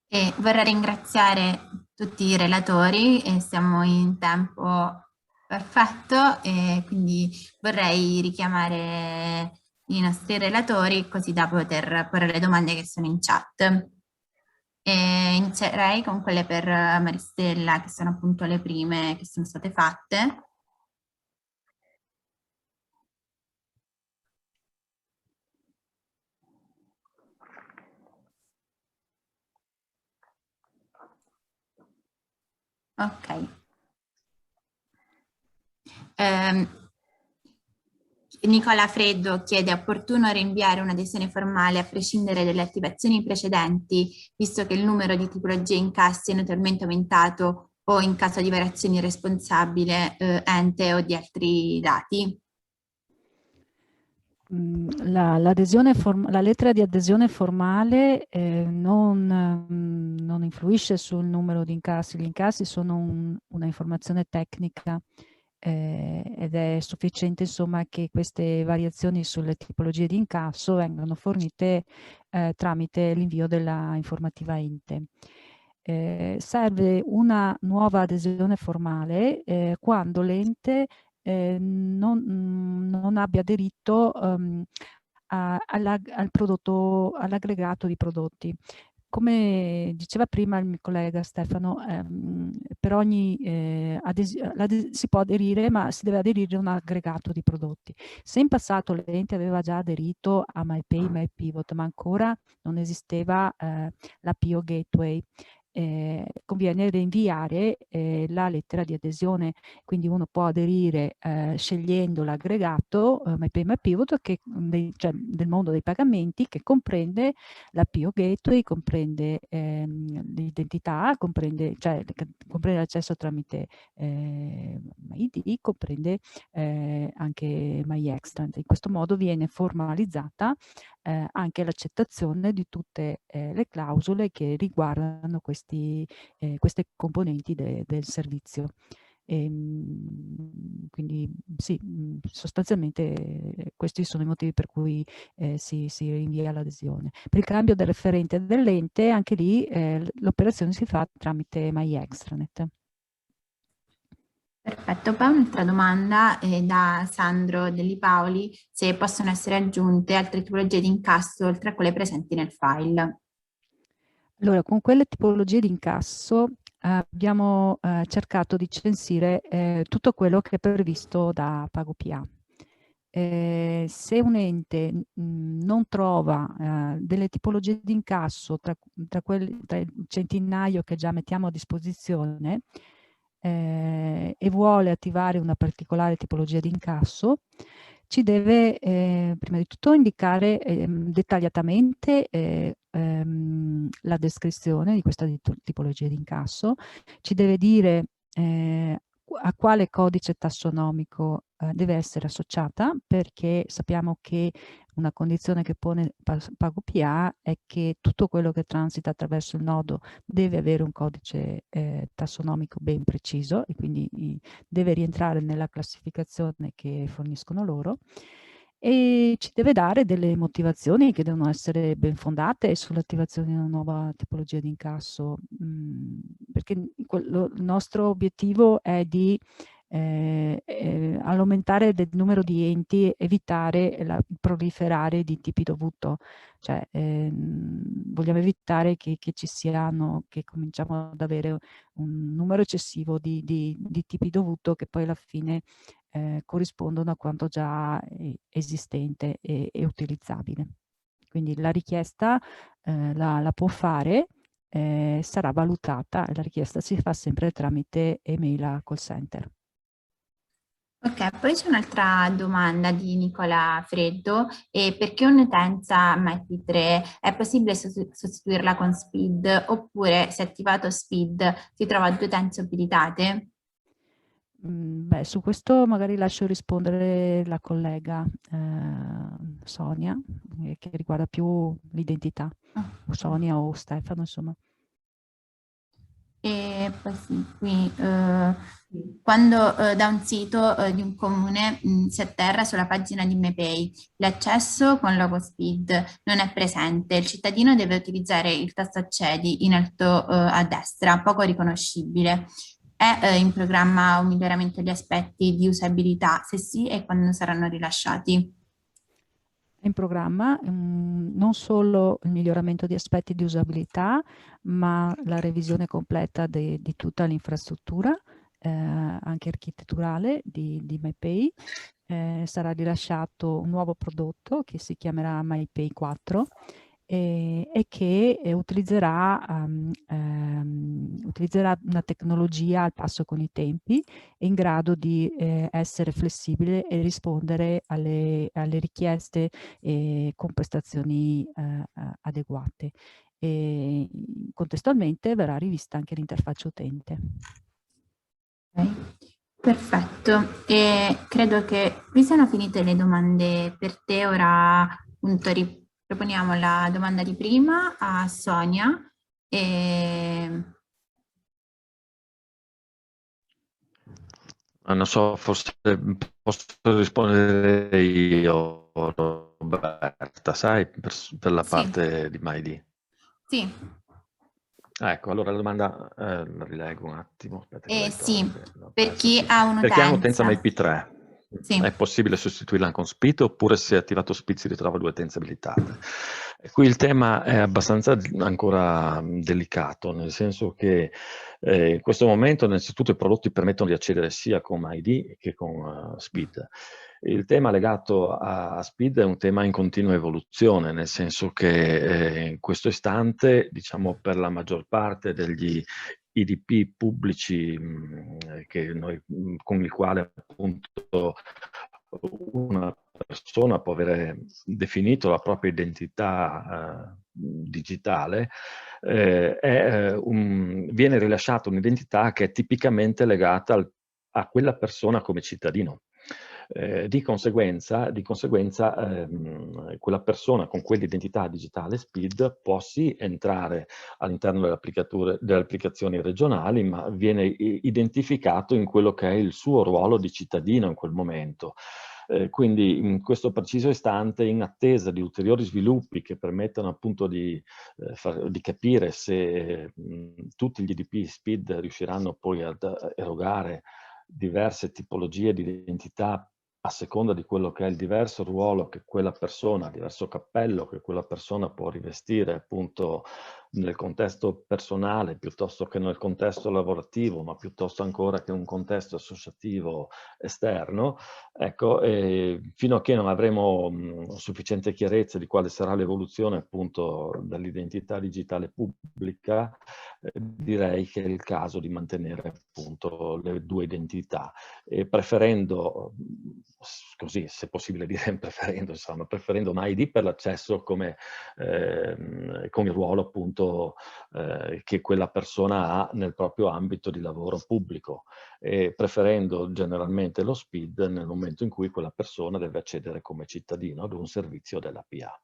E vorrei ringraziare tutti i relatori, e siamo in tempo perfetto, e quindi vorrei richiamare i nostri relatori così da poter porre le domande che sono in chat. E inizierei con quelle per Maristella, che sono appunto le prime che sono state fatte. Ok. Nicola Freddo chiede: è opportuno rinviare un'adesione formale a prescindere dalle attivazioni precedenti, visto che il numero di tipologie incassi è notevolmente aumentato, o in caso di variazioni responsabile ente o di altri dati? La lettera di adesione formale non influisce sul numero di incassi. Gli incassi sono una informazione tecnica ed è sufficiente, insomma, che queste variazioni sulle tipologie di incasso vengano fornite tramite l'invio della informativa ente. Serve una nuova adesione formale quando l'ente non abbia aderito all'aggregato di prodotti. Come diceva prima il mio collega Stefano, per ogni si può aderire, ma si deve aderire a un aggregato di prodotti. Se in passato l'ente aveva già aderito a MyPay, MyPivot, ma ancora non esisteva la PO Gateway, conviene reinviare la lettera di adesione, quindi uno può aderire scegliendo l'aggregato MyPay, MyPivot cioè del mondo dei pagamenti, che comprende la PO Gateway, comprende l'identità, comprende l'accesso tramite MyID, comprende anche MyExtranet. In questo modo viene formalizzata anche l'accettazione di tutte le clausole che riguardano queste componenti del servizio. Quindi sì, sostanzialmente questi sono i motivi per cui si rinvia l'adesione. Per il cambio del referente dell'ente, anche lì l'operazione si fa tramite MyExtranet. Perfetto, poi un'altra domanda da Sandro Delli Paoli, se possono essere aggiunte altre tipologie di incasso oltre a quelle presenti nel file. Allora, con quelle tipologie di incasso abbiamo cercato di censire tutto quello che è previsto da PagoPA. Se un ente non trova delle tipologie di incasso tra il centinaio che già mettiamo a disposizione e vuole attivare una particolare tipologia di incasso, ci deve prima di tutto indicare dettagliatamente la descrizione di questa tipologia di incasso, ci deve dire a quale codice tassonomico deve essere associata, perché sappiamo che una condizione che pone PagoPA è che tutto quello che transita attraverso il nodo deve avere un codice tassonomico ben preciso e quindi deve rientrare nella classificazione che forniscono loro, e ci deve dare delle motivazioni che devono essere ben fondate sull'attivazione di una nuova tipologia di incasso, perché il nostro obiettivo è di all'aumentare del numero di enti evitare il proliferare di tipi dovuto, cioè vogliamo evitare che cominciamo ad avere un numero eccessivo di tipi dovuto che poi alla fine corrispondono a quanto già esistente e utilizzabile. Quindi la richiesta la può fare, sarà valutata, la richiesta si fa sempre tramite email a call center. Ok, poi c'è un'altra domanda di Nicola Freddo, perché un'utenza MyP3 è possibile sostituirla con SPID, oppure se attivato SPID si trova due utenze abilitate? Beh, su questo magari lascio rispondere la collega Sonia, che riguarda più l'identità, o Sonia o Stefano, insomma. E poi sì, qui quando da un sito di un comune si atterra sulla pagina di MyPay, l'accesso con logo SPID non è presente, il cittadino deve utilizzare il tasto accedi in alto a destra, poco riconoscibile. È in programma un miglioramento di aspetti di usabilità? Se sì, e quando saranno rilasciati? In programma non solo il miglioramento di aspetti di usabilità, ma la revisione completa di tutta l'infrastruttura, anche architetturale di MyPay. Sarà rilasciato un nuovo prodotto che si chiamerà MyPay 4 e che utilizzerà una tecnologia al passo con i tempi, è in grado di essere flessibile e rispondere alle richieste con prestazioni adeguate. E contestualmente verrà rivista anche l'interfaccia utente. Okay. Perfetto, e credo che qui siano finite le domande per te. Ora appunto riproponiamo la domanda di prima a Sonia. Non so, forse posso rispondere io, Roberta, sai, per la Sì, parte di MyD. sì, Ecco, allora la domanda la rileggo un attimo, aspetta che la sì, ritrovo, che l'ho per persa, chi sì. ha Per chi ha un'utenza un'utenza. MyP3, Sì. è possibile sostituirla con SPID oppure se attivato SPID si ritrova due utenze abilitate? E qui il tema è abbastanza ancora delicato, nel senso che in questo momento innanzitutto i prodotti permettono di accedere sia con MyD che con SPID. Il tema legato a SPID è un tema in continua evoluzione, nel senso che in questo istante, diciamo, per la maggior parte degli IDP pubblici con il quale appunto una persona può avere definito la propria identità digitale, viene rilasciata un'identità che è tipicamente legata a quella persona come cittadino. Di conseguenza quella persona con quell'identità digitale SPID può sì entrare all'interno delle applicazioni regionali, ma viene identificato in quello che è il suo ruolo di cittadino in quel momento. Quindi in questo preciso istante, in attesa di ulteriori sviluppi che permettano appunto di capire se tutti gli IDP SPID riusciranno poi ad erogare diverse tipologie di identità a seconda di quello che è il diverso ruolo che quella persona, il diverso cappello che quella persona può rivestire appunto nel contesto personale piuttosto che nel contesto lavorativo, ma piuttosto ancora che in un contesto associativo esterno, ecco, fino a che non avremo sufficiente chiarezza di quale sarà l'evoluzione appunto dell'identità digitale pubblica, direi che è il caso di mantenere appunto le due identità, preferendo, così se possibile dire preferendo, insomma, preferendo un ID per l'accesso come con il ruolo appunto che quella persona ha nel proprio ambito di lavoro pubblico, e preferendo generalmente lo SPID nel momento in cui quella persona deve accedere come cittadino ad un servizio della PA.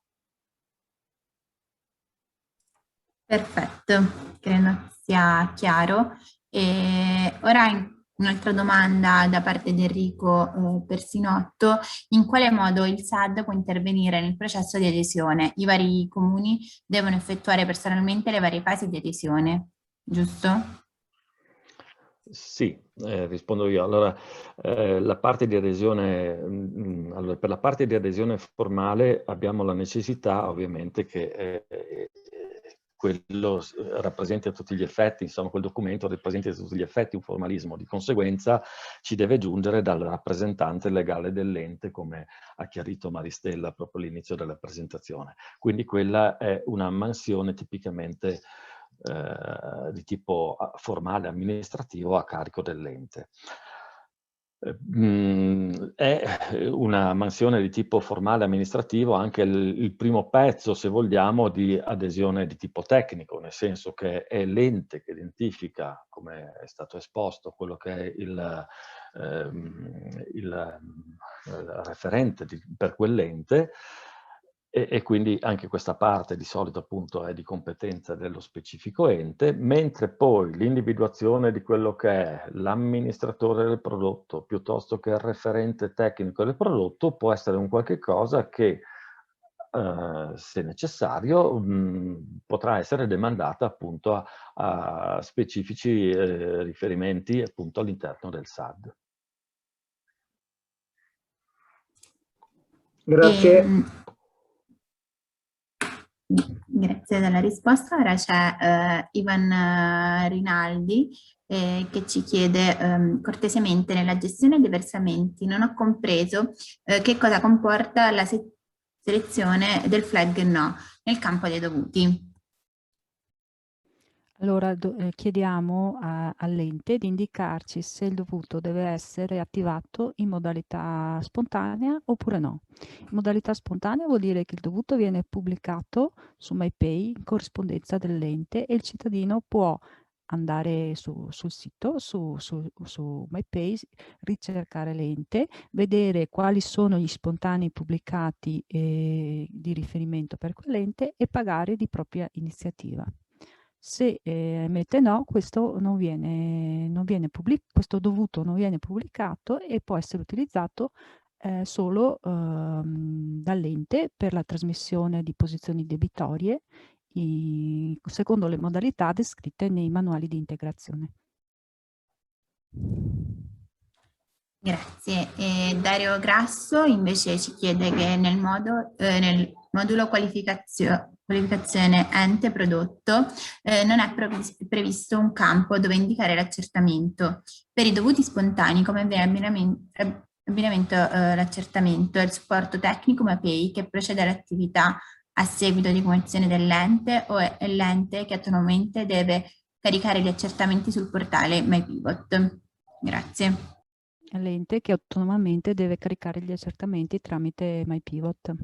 Perfetto, credo sia chiaro. E ora un'altra domanda da parte di Enrico Persinotto: in quale modo il SAD può intervenire nel processo di adesione? I vari comuni devono effettuare personalmente le varie fasi di adesione, giusto? Sì, rispondo io. Allora, la parte di adesione, allora, per la parte di adesione formale abbiamo la necessità ovviamente che quello rappresenti a tutti gli effetti, insomma quel documento rappresenti a tutti gli effetti un formalismo, di conseguenza ci deve giungere dal rappresentante legale dell'ente, come ha chiarito Maristella proprio all'inizio della presentazione. Quindi quella è una mansione tipicamente di tipo formale amministrativo a carico dell'ente. È una mansione di tipo formale amministrativo anche il primo pezzo, se vogliamo, di adesione di tipo tecnico, nel senso che è l'ente che identifica, come è stato esposto, quello che è il referente per quell'ente, e quindi anche questa parte di solito appunto è di competenza dello specifico ente, mentre poi l'individuazione di quello che è l'amministratore del prodotto piuttosto che il referente tecnico del prodotto può essere un qualche cosa che se necessario potrà essere demandata appunto a specifici riferimenti appunto all'interno del SAD. Grazie. Grazie della risposta. Ora c'è Ivan Rinaldi che ci chiede cortesemente: nella gestione dei versamenti non ho compreso che cosa comporta la selezione del flag no nel campo dei dovuti. Allora chiediamo all'ente di indicarci se il dovuto deve essere attivato in modalità spontanea oppure no. In modalità spontanea vuol dire che il dovuto viene pubblicato su MyPay in corrispondenza dell'ente e il cittadino può andare sul sito, su MyPay, ricercare l'ente, vedere quali sono gli spontanei pubblicati di riferimento per quell'ente e pagare di propria iniziativa. Se mette no, questo questo dovuto non viene pubblicato e può essere utilizzato solo dall'ente per la trasmissione di posizioni debitorie secondo le modalità descritte nei manuali di integrazione. Grazie. E Dario Grasso invece ci chiede che nel modulo qualificazione ente prodotto non è previsto un campo dove indicare l'accertamento. Per i dovuti spontanei, come avviene abbinamento l'accertamento e il supporto tecnico MyPay che procede all'attività a seguito di comunicazione dell'ente o è l'ente che autonomamente deve caricare gli accertamenti sul portale MyPivot? Grazie. È l'ente che autonomamente deve caricare gli accertamenti tramite MyPivot.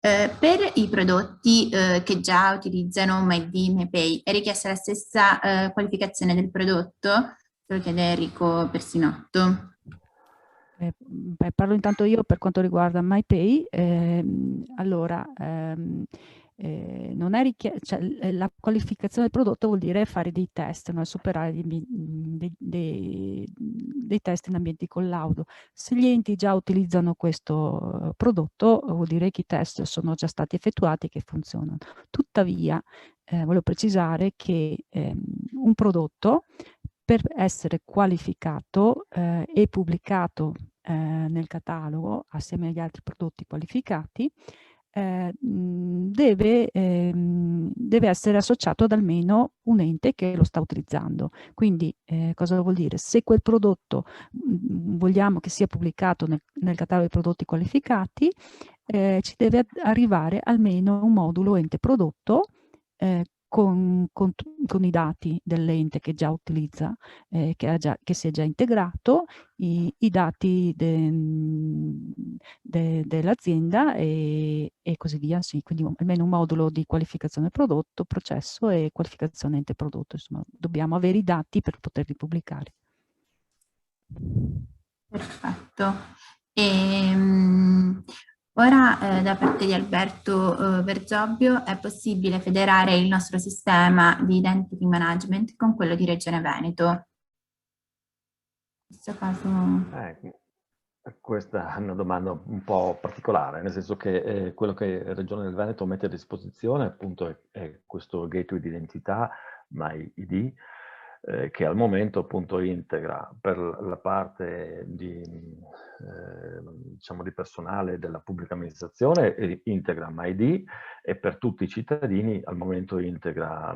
Per i prodotti che già utilizzano MyD, MyPay, è richiesta la stessa qualificazione del prodotto? Lo chiede Enrico Persinotto. Parlo intanto io per quanto riguarda MyPay. Non è cioè, la qualificazione del prodotto vuol dire fare dei test, no? Superare dei test in ambienti collaudo. Se gli enti già utilizzano questo prodotto, vuol dire che i test sono già stati effettuati e che funzionano. Tuttavia, voglio precisare che un prodotto per essere qualificato e pubblicato nel catalogo assieme agli altri prodotti qualificati deve essere associato ad almeno un ente che lo sta utilizzando. Quindi cosa vuol dire? Se quel prodotto vogliamo che sia pubblicato nel catalogo dei prodotti qualificati, ci deve arrivare almeno un modulo ente prodotto con i dati dell'ente che già utilizza, che si è già integrato, i dati dell'azienda e così via. Sì, quindi almeno un modulo di qualificazione prodotto, processo e qualificazione ente prodotto. Insomma, dobbiamo avere i dati per poterli pubblicare. Perfetto. Ora da parte di Alberto Verzobbio è possibile federare il nostro sistema di identity management con quello di Regione Veneto? In questo caso... Questa è una domanda un po' particolare, nel senso che quello che Regione del Veneto mette a disposizione appunto è questo gateway di identità MyID, che al momento appunto integra per la parte diciamo di personale della pubblica amministrazione, integra MyID, e per tutti i cittadini al momento integra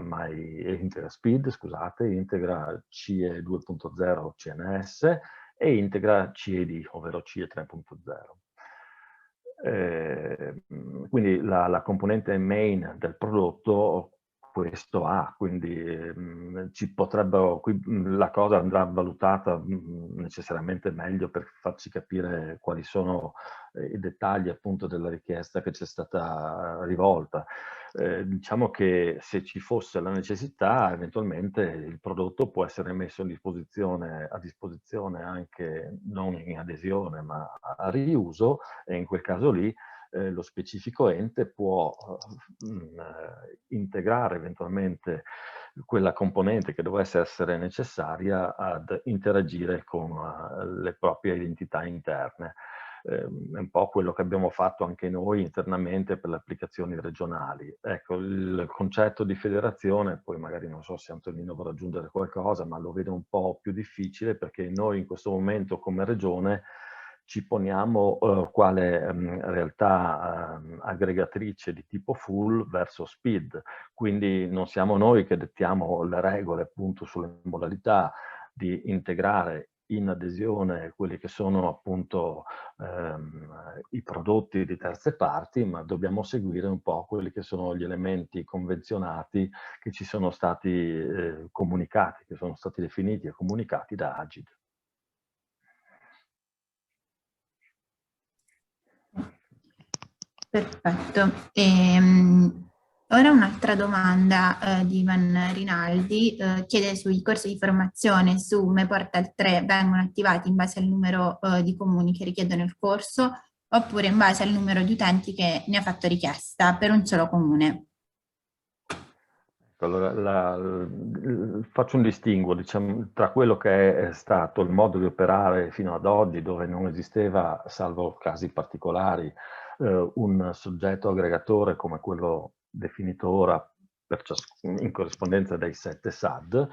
SPID, scusate, integra CE 2.0 CNS e integra CED, ovvero CE 3.0. Quindi la componente main del prodotto questo ha, quindi la cosa andrà valutata necessariamente meglio per farci capire quali sono i dettagli appunto della richiesta che ci è stata rivolta. Diciamo che se ci fosse la necessità, eventualmente il prodotto può essere messo a disposizione anche non in adesione ma a riuso, e in quel caso lì lo specifico ente può integrare eventualmente quella componente che dovesse essere necessaria ad interagire con le proprie identità interne. È un po' quello che abbiamo fatto anche noi internamente per le applicazioni regionali. Ecco, il concetto di federazione, poi magari non so se Antonino vuole aggiungere qualcosa, ma lo vedo un po' più difficile perché noi in questo momento come regione ci poniamo quale realtà aggregatrice di tipo full verso SPID, quindi non siamo noi che dettiamo le regole appunto sulle modalità di integrare in adesione quelli che sono appunto i prodotti di terze parti, ma dobbiamo seguire un po' quelli che sono gli elementi convenzionati che ci sono stati comunicati, che sono stati definiti e comunicati da Agid. Perfetto. Ora un'altra domanda di Ivan Rinaldi, chiede sui corsi di formazione su MyPortal 3 vengono attivati in base al numero di comuni che richiedono il corso oppure in base al numero di utenti che ne ha fatto richiesta per un solo comune. Allora, faccio un distinguo, diciamo, tra quello che è stato il modo di operare fino ad oggi, dove non esisteva, salvo casi particolari, un soggetto aggregatore come quello definito ora in corrispondenza dei 7 SAD.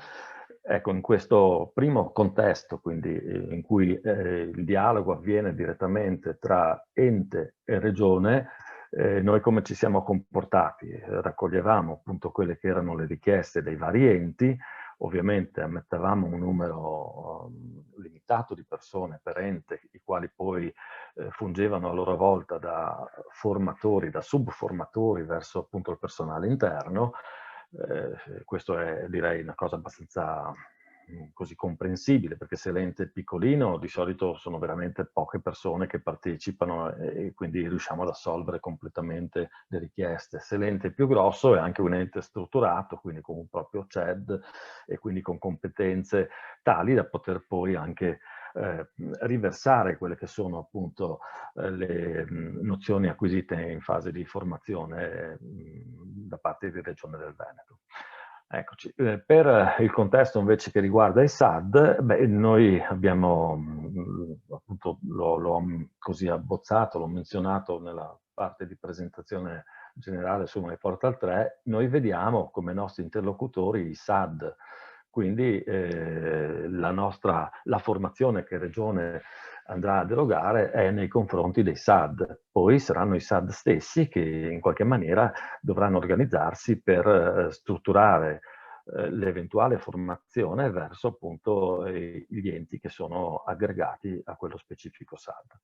Ecco, in questo primo contesto, quindi in cui il dialogo avviene direttamente tra ente e regione, noi come ci siamo comportati? Raccoglievamo appunto quelle che erano le richieste dei vari enti, ovviamente ammettevamo un numero limitato di persone per ente, i quali poi fungevano a loro volta da formatori, da subformatori verso appunto il personale interno. Questo è, direi, una cosa abbastanza così comprensibile, perché se l'ente è piccolino di solito sono veramente poche persone che partecipano e quindi riusciamo ad assolvere completamente le richieste. Se l'ente è più grosso è anche un ente strutturato, quindi con un proprio CED e quindi con competenze tali da poter poi anche riversare quelle che sono appunto le nozioni acquisite in fase di formazione da parte di Regione del Veneto. Eccoci. Per il contesto invece che riguarda i SAD, beh, noi abbiamo, appunto, l'ho così abbozzato, l'ho menzionato nella parte di presentazione generale su MyPortal 3, noi vediamo come nostri interlocutori i SAD, quindi la formazione che Regione andrà a derogare è nei confronti dei SAD. Poi saranno i SAD stessi che in qualche maniera dovranno organizzarsi per strutturare l'eventuale formazione verso appunto gli enti che sono aggregati a quello specifico SAD.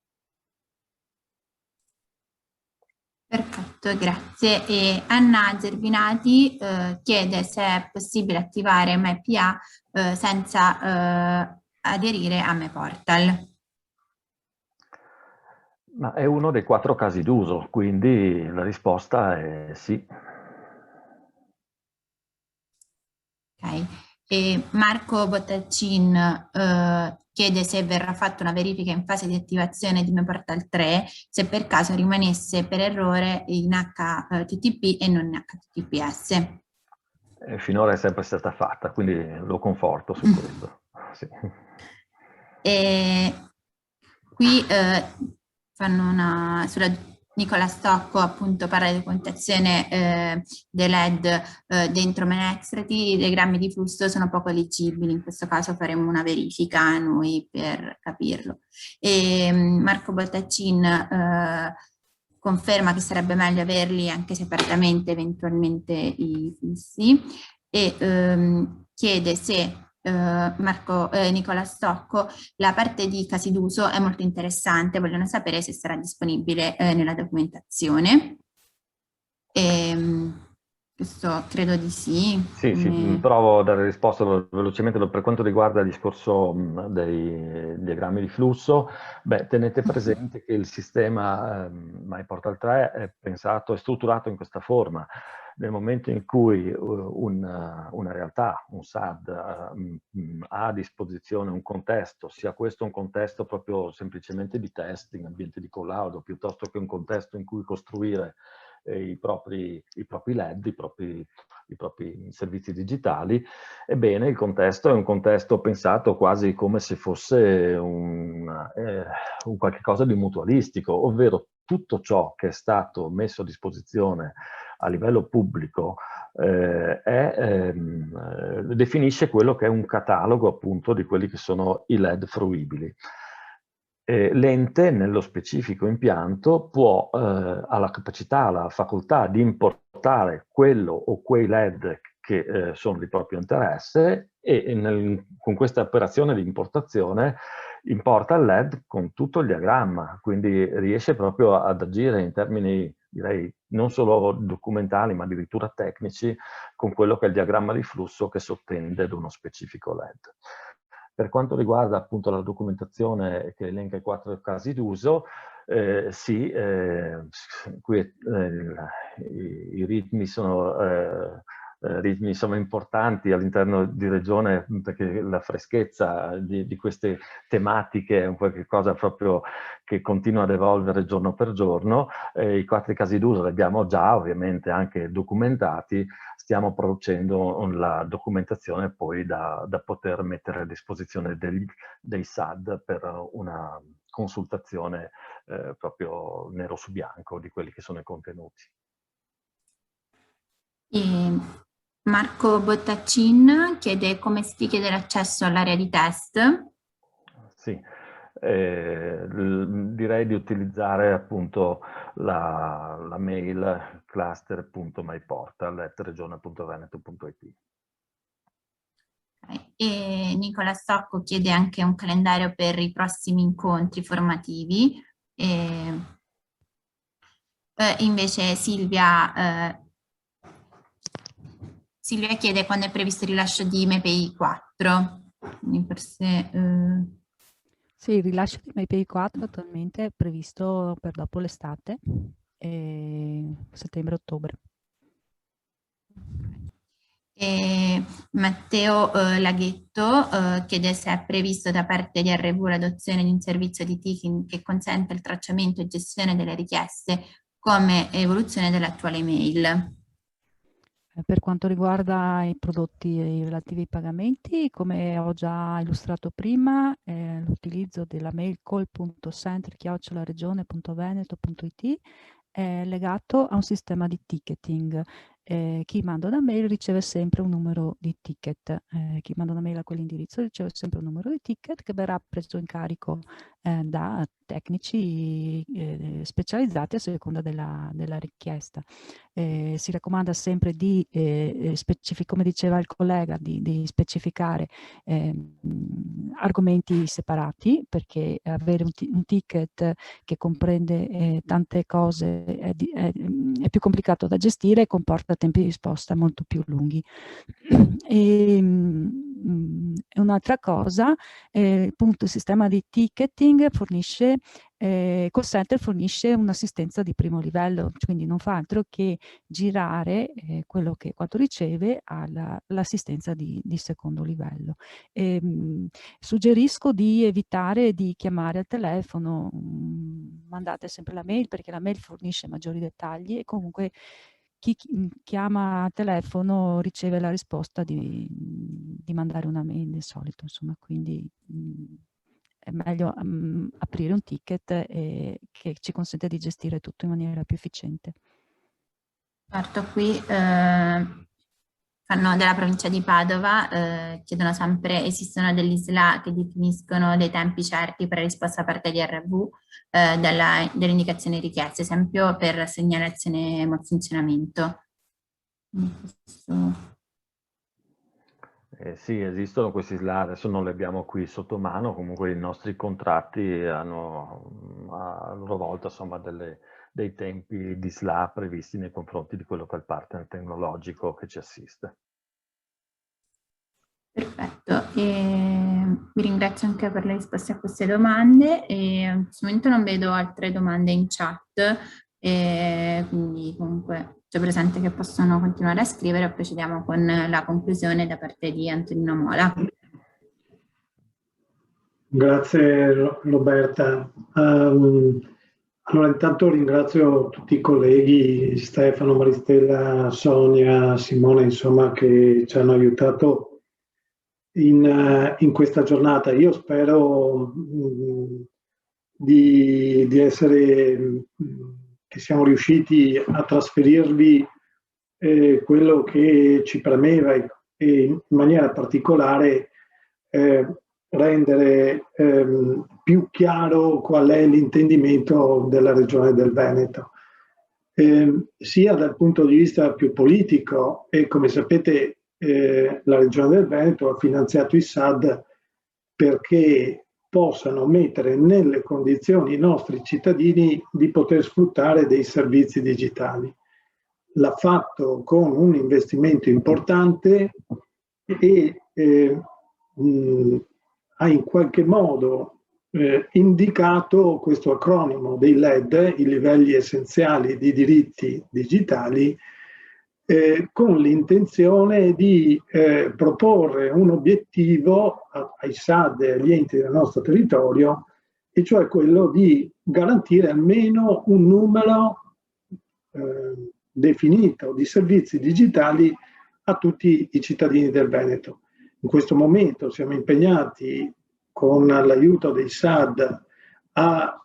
Perfetto, grazie. E Anna Zerbinati chiede se è possibile attivare MyPA senza aderire a MyPortal. Ma è uno dei 4 casi d'uso, quindi la risposta è sì. Ok. E Marco Bottacin chiede se verrà fatta una verifica in fase di attivazione di MyPortal 3, se per caso rimanesse per errore in HTTP e non in HTTPS. Finora è sempre stata fatta, quindi lo conforto su questo. Sì. E qui fanno sulla Nicola Stocco appunto parla di documentazione dei LED dentro Menextrati, i diagrammi di flusso sono poco leggibili, in questo caso faremo una verifica noi per capirlo. E Marco Bottacin conferma che sarebbe meglio averli anche separatamente eventualmente i flussi e chiede se Nicola Stocco, la parte di casi d'uso è molto interessante, vogliono sapere se sarà disponibile nella documentazione. Questo credo di sì. Sì, provo a dare risposta velocemente per quanto riguarda il discorso dei diagrammi di flusso. Beh, tenete presente che il sistema MyPortal 3 è pensato, è strutturato in questa forma. Nel momento in cui una realtà, un SAD, ha a disposizione un contesto, sia questo un contesto proprio semplicemente di testing, ambiente di collaudo, piuttosto che un contesto in cui costruire i propri LED, i propri servizi digitali, ebbene il contesto è un contesto pensato quasi come se fosse un qualche cosa di mutualistico, ovvero tutto ciò che è stato messo a disposizione a livello pubblico definisce quello che è un catalogo appunto di quelli che sono i LED fruibili. L'ente, nello specifico impianto, ha la capacità, la facoltà di importare quello o quei LED che sono di proprio interesse e con questa operazione di importazione importa il LED con tutto il diagramma, quindi riesce proprio ad agire in termini, direi, non solo documentali ma addirittura tecnici con quello che è il diagramma di flusso che sottende ad uno specifico LED. Per quanto riguarda appunto la documentazione che elenca i 4 casi d'uso, sì, qui i ritmi sono importanti all'interno di Regione, perché la freschezza di queste tematiche è un qualcosa proprio che continua ad evolvere giorno per giorno. I 4 casi d'uso li abbiamo già ovviamente anche documentati, stiamo producendo la documentazione poi da poter mettere a disposizione dei SAD per una consultazione proprio nero su bianco di quelli che sono i contenuti. E Marco Bottacin chiede come si chiede l'accesso all'area di test. Sì, direi di utilizzare appunto la mail cluster.myportal@regione.veneto.it. E Nicola Stocco chiede anche un calendario per i prossimi incontri formativi. Invece Silvia chiede quando è previsto il rilascio di MPI 4. Quindi forse, Sì, il rilascio di MPI 4 attualmente è previsto per dopo l'estate, settembre-ottobre. E Matteo Laghetto chiede se è previsto da parte di RV l'adozione di un servizio di ticketing che consenta il tracciamento e gestione delle richieste come evoluzione dell'attuale mail. Per quanto riguarda i prodotti relativi ai pagamenti, come ho già illustrato prima, l'utilizzo della mail call.center@regione.veneto.it è legato a un sistema di ticketing. Chi manda una mail riceve sempre un numero di ticket. Chi manda una mail a quell'indirizzo riceve sempre un numero di ticket che verrà preso in carico da tecnici specializzati a seconda della richiesta. Si raccomanda sempre di come diceva il collega, di specificare argomenti separati, perché avere un ticket che comprende tante cose è più complicato da gestire e comporta tempi di risposta molto più lunghi. Un'altra cosa, appunto il sistema di ticketing fornisce call center fornisce un'assistenza di primo livello, quindi non fa altro che girare quanto riceve all'assistenza di secondo livello. Suggerisco di evitare di chiamare al telefono, mandate sempre la mail perché la mail fornisce maggiori dettagli e comunque chi chiama a telefono riceve la risposta di mandare una mail di solito, insomma, quindi è meglio aprire un ticket che ci consente di gestire tutto in maniera più efficiente. Certo, qui fanno della provincia di Padova, chiedono sempre, esistono degli SLA che definiscono dei tempi certi per risposta da parte di RV delle indicazioni richieste, esempio per segnalazione e funzionamento. Sì, esistono questi SLA, adesso non li abbiamo qui sotto mano, comunque i nostri contratti hanno a loro volta insomma dei tempi di SLA previsti nei confronti di quello che è il partner tecnologico che ci assiste. Perfetto, vi ringrazio anche per le risposte a queste domande e in questo momento non vedo altre domande in chat, quindi comunque c'è presente che possono continuare a scrivere o procediamo con la conclusione da parte di Antonino Mola. Grazie Roberta. Allora intanto ringrazio tutti i colleghi, Stefano, Maristella, Sonia, Simone, insomma, che ci hanno aiutato in questa giornata. Io spero di essere, che siamo riusciti a trasferirvi quello che ci premeva e in maniera particolare rendere più chiaro qual è l'intendimento della Regione del Veneto, sia dal punto di vista più politico e come sapete la Regione del Veneto ha finanziato i SAD perché possano mettere nelle condizioni i nostri cittadini di poter sfruttare dei servizi digitali. L'ha fatto con un investimento importante e ha in qualche modo indicato questo acronimo dei LED, i livelli essenziali di diritti digitali, con l'intenzione di proporre un obiettivo ai SAD e agli enti del nostro territorio, e cioè quello di garantire almeno un numero definito di servizi digitali a tutti i cittadini del Veneto. In questo momento siamo impegnati con l'aiuto dei SAD a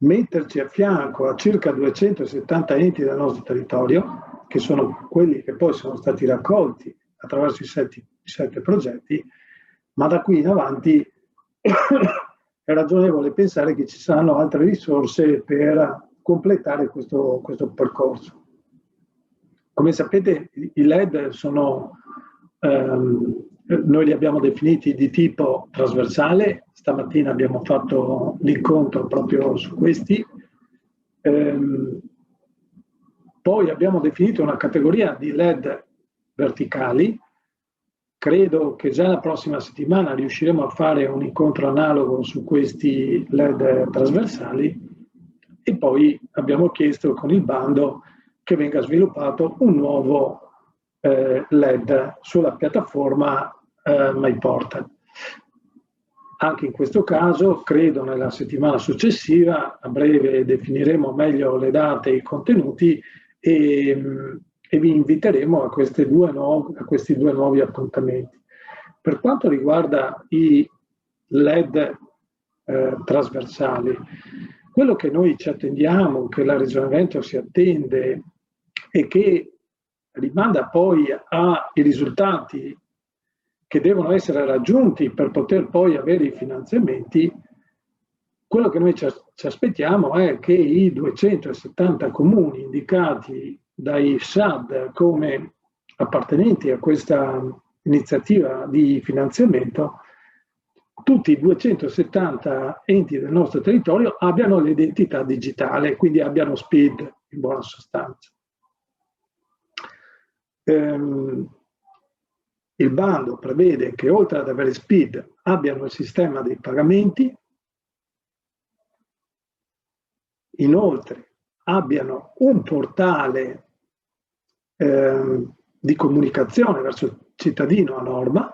metterci a fianco a circa 270 enti del nostro territorio, che sono quelli che poi sono stati raccolti attraverso i 7 progetti, ma da qui in avanti è ragionevole pensare che ci saranno altre risorse per completare questo percorso. Come sapete, i LED sono, noi li abbiamo definiti di tipo trasversale. Stamattina abbiamo fatto l'incontro proprio su questi. Poi abbiamo definito una categoria di LED verticali. Credo che già la prossima settimana riusciremo a fare un incontro analogo su questi LED trasversali, e poi abbiamo chiesto con il bando che venga sviluppato un nuovo LED sulla piattaforma MyPortal. Anche in questo caso, credo nella settimana successiva, a breve definiremo meglio le date e i contenuti, e vi inviteremo a questi due nuovi appuntamenti. Per quanto riguarda i LED trasversali, quello che noi ci attendiamo, che la Regione Veneto si attende e che rimanda poi ai risultati che devono essere raggiunti per poter poi avere i finanziamenti, quello che noi ci aspettiamo è che i 270 comuni indicati dai SAD come appartenenti a questa iniziativa di finanziamento, tutti i 270 enti del nostro territorio abbiano l'identità digitale, quindi abbiano SPID in buona sostanza. Il bando prevede che oltre ad avere SPID abbiano il sistema dei pagamenti, inoltre abbiano un portale di comunicazione verso il cittadino a norma,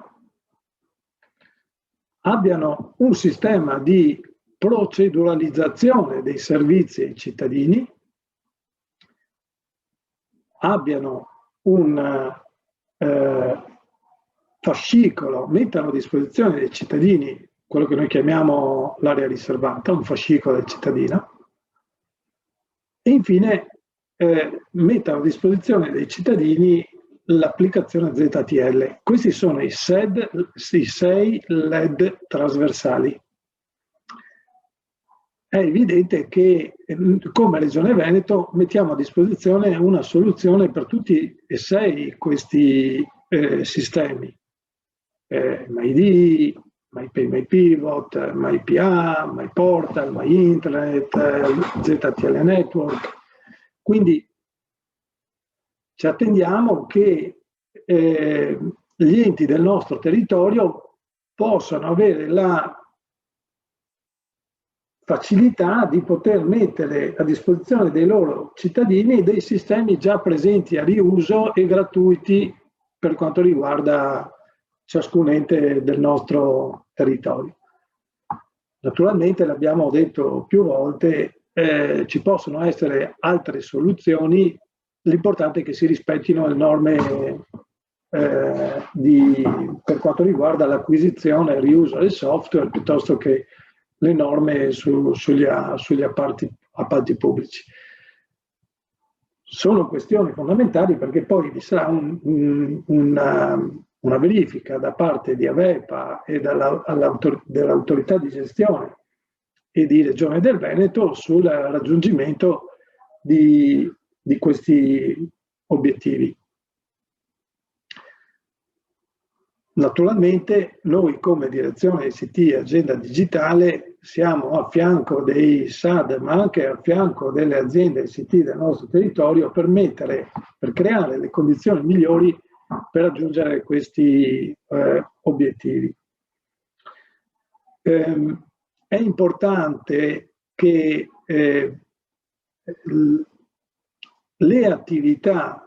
abbiano un sistema di proceduralizzazione dei servizi ai cittadini, abbiano un fascicolo, mettano a disposizione dei cittadini quello che noi chiamiamo l'area riservata, un fascicolo del cittadino, e infine mettano a disposizione dei cittadini l'applicazione ZTL. Questi sono i 6 LED trasversali. È evidente che come Regione Veneto mettiamo a disposizione una soluzione per tutti e 6 questi sistemi. MyID, MyPay, MyPivot, MyPA, MyPortal, MyInternet, ZTL Network. Quindi ci attendiamo che gli enti del nostro territorio possano avere la facilità di poter mettere a disposizione dei loro cittadini dei sistemi già presenti a riuso e gratuiti per quanto riguarda ciascun ente del nostro territorio. Naturalmente, l'abbiamo detto più volte, ci possono essere altre soluzioni, l'importante è che si rispettino le norme per quanto riguarda l'acquisizione e il riuso del software, piuttosto che le norme sugli appalti pubblici. Sono questioni fondamentali perché poi vi sarà una verifica da parte di Avepa e dell'autorità di gestione e di Regione del Veneto sul raggiungimento di questi obiettivi. Naturalmente noi come direzione ICT e Agenda Digitale siamo a fianco dei SAD ma anche a fianco delle aziende ICT del nostro territorio per creare le condizioni migliori per raggiungere questi obiettivi. È importante che le attività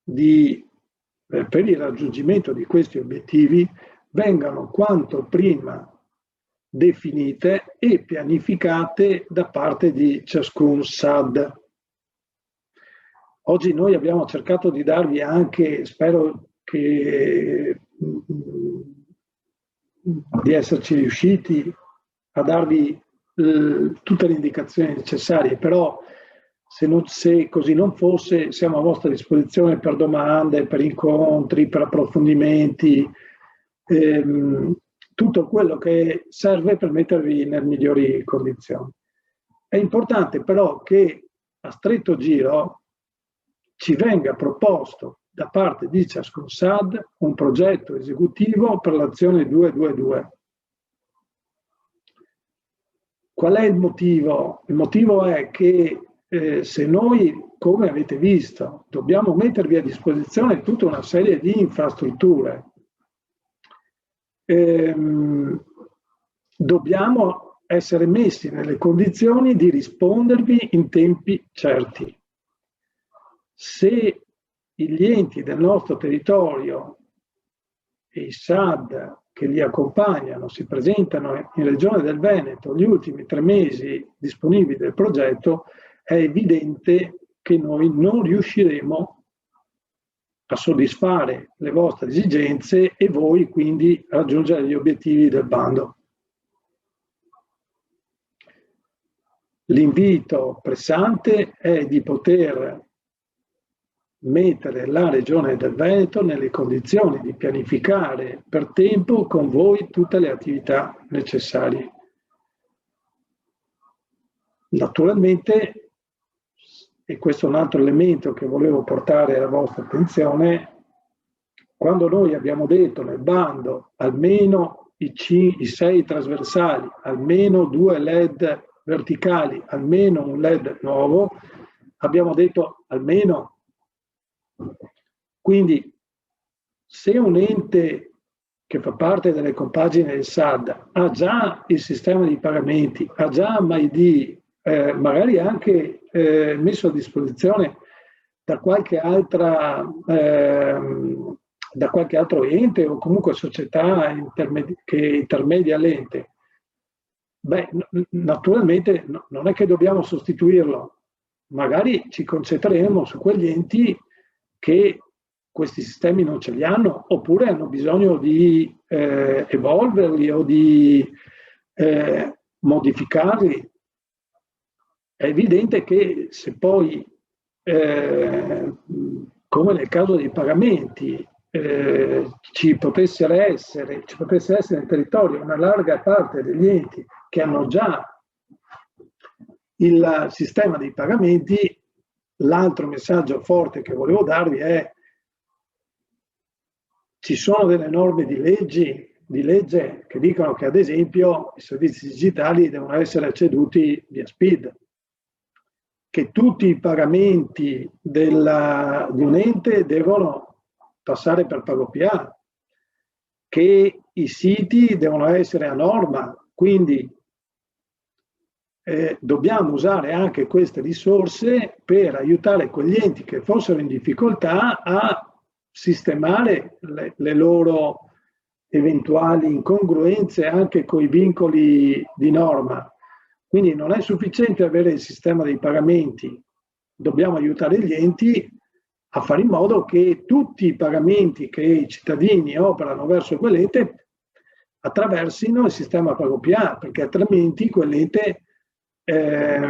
per il raggiungimento di questi obiettivi vengano quanto prima definite e pianificate da parte di ciascun SAD. Oggi noi abbiamo cercato di darvi anche, spero di esserci riusciti a darvi tutte le indicazioni necessarie, però se così non fosse, siamo a vostra disposizione per domande, per incontri, per approfondimenti, tutto quello che serve per mettervi nelle migliori condizioni. È importante però che a stretto giro ci venga proposto da parte di ciascun SAD un progetto esecutivo per l'azione 222. Qual è il motivo? Il motivo è che se noi, come avete visto, dobbiamo mettervi a disposizione tutta una serie di infrastrutture, dobbiamo essere messi nelle condizioni di rispondervi in tempi certi. Se gli enti del nostro territorio e i SAD che li accompagnano si presentano in Regione del Veneto gli ultimi 3 mesi disponibili del progetto, è evidente che noi non riusciremo a soddisfare le vostre esigenze e voi quindi raggiungere gli obiettivi del bando. L'invito pressante è di poter mettere la Regione del Veneto nelle condizioni di pianificare per tempo con voi tutte le attività necessarie. Naturalmente, e questo è un altro elemento che volevo portare alla vostra attenzione, quando noi abbiamo detto nel bando almeno i 6 trasversali, almeno 2 LED verticali, almeno un LED nuovo, abbiamo detto almeno. Quindi se un ente che fa parte delle compagini del SAD ha già il sistema di pagamenti, ha già MyD, magari anche messo a disposizione da qualche altro ente o comunque società che intermedia l'ente, beh, naturalmente non è che dobbiamo sostituirlo, magari ci concentreremo su quegli enti che questi sistemi non ce li hanno oppure hanno bisogno di evolverli o di modificarli. È evidente che se poi, come nel caso dei pagamenti, ci potesse essere nel territorio una larga parte degli enti che hanno già il sistema dei pagamenti, l'altro messaggio forte che volevo darvi è: ci sono delle norme di legge che dicono che ad esempio i servizi digitali devono essere ceduti via SPID, che tutti i pagamenti di un ente devono passare per PagoPA, che i siti devono essere a norma, quindi dobbiamo usare anche queste risorse per aiutare quegli enti che fossero in difficoltà a sistemare le loro eventuali incongruenze anche con i vincoli di norma. Quindi non è sufficiente avere il sistema dei pagamenti, dobbiamo aiutare gli enti a fare in modo che tutti i pagamenti che i cittadini operano verso quell'ente attraversino il sistema PagoPA, perché altrimenti quell'ente è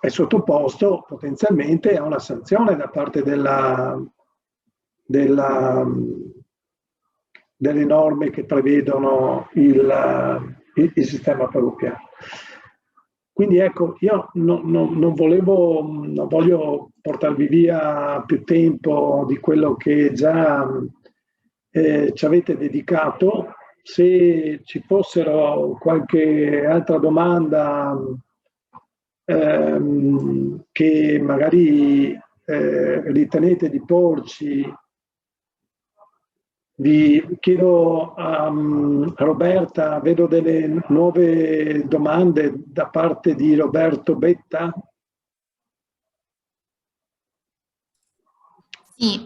sottoposto potenzialmente a una sanzione da parte delle norme che prevedono il sistema PagoPA. Quindi ecco, io non voglio portarvi via più tempo di quello che già ci avete dedicato. Se ci fossero qualche altra domanda che magari ritenete di porci Chiedo a Roberta, vedo delle nuove domande da parte di Roberto Betta. Sì,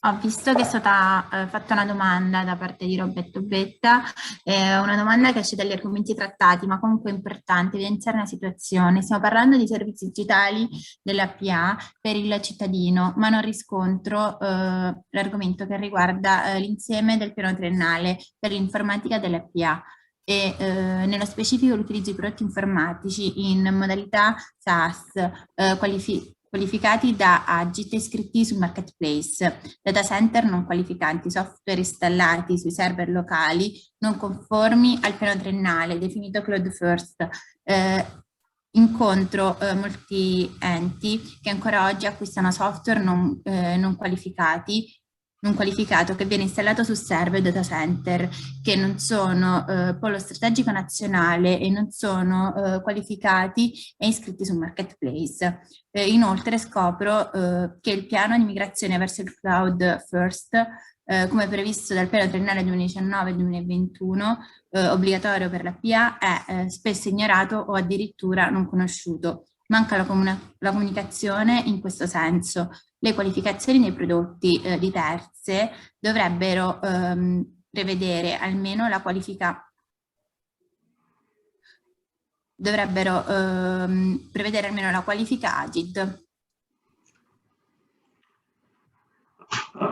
ho visto che è stata fatta una domanda da parte di Roberto Betta, una domanda che esce dagli argomenti trattati, ma comunque è importante evidenziare una situazione. Stiamo parlando di servizi digitali dell'APA per il cittadino, ma non riscontro l'argomento che riguarda l'insieme del piano triennale per l'informatica dell'APA. E nello specifico l'utilizzo di prodotti informatici in modalità SaaS qualificati da Agit e iscritti sul marketplace, data center non qualificanti, software installati sui server locali non conformi al piano triennale definito Cloud First. Incontro molti enti che ancora oggi acquistano software non qualificato che viene installato su server data center che non sono polo strategico nazionale e non sono qualificati e iscritti sul marketplace. Inoltre scopro che il piano di migrazione verso il cloud first, come previsto dal piano triennale 2019-2021, obbligatorio per la PA, è spesso ignorato o addirittura non conosciuto. Manca la comunicazione in questo senso. Le qualificazioni dei prodotti di terze dovrebbero prevedere almeno la qualifica Agid.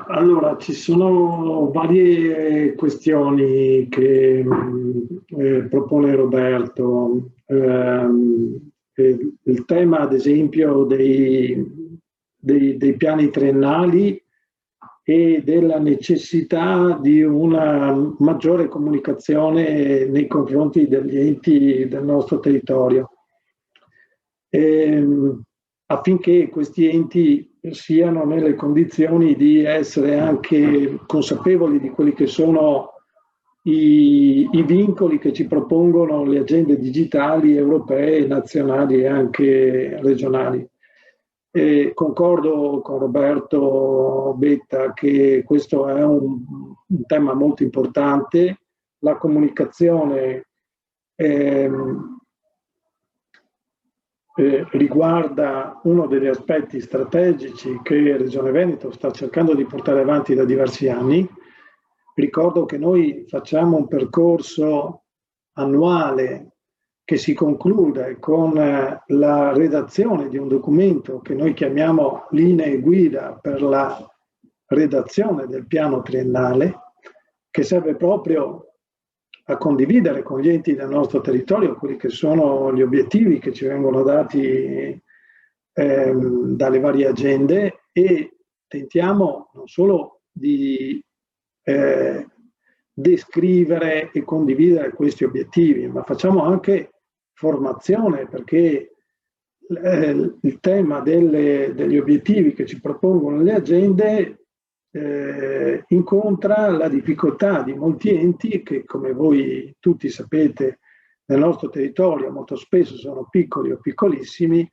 Allora, ci sono varie questioni che propone Roberto. Il tema, ad esempio, dei piani triennali e della necessità di una maggiore comunicazione nei confronti degli enti del nostro territorio, affinché questi enti siano nelle condizioni di essere anche consapevoli di quelli che sono i vincoli che ci propongono le agende digitali europee, nazionali e anche regionali. Concordo con Roberto Betta che questo è un tema molto importante. La comunicazione riguarda uno degli aspetti strategici che Regione Veneto sta cercando di portare avanti da diversi anni. Ricordo che noi facciamo un percorso annuale che si conclude con la redazione di un documento che noi chiamiamo linee guida per la redazione del piano triennale, che serve proprio a condividere con gli enti del nostro territorio quelli che sono gli obiettivi che ci vengono dati dalle varie agende, e tentiamo non solo di descrivere e condividere questi obiettivi, ma facciamo anche formazione, perché il tema degli obiettivi che ci propongono le agende incontra la difficoltà di molti enti che, come voi tutti sapete, nel nostro territorio molto spesso sono piccoli o piccolissimi,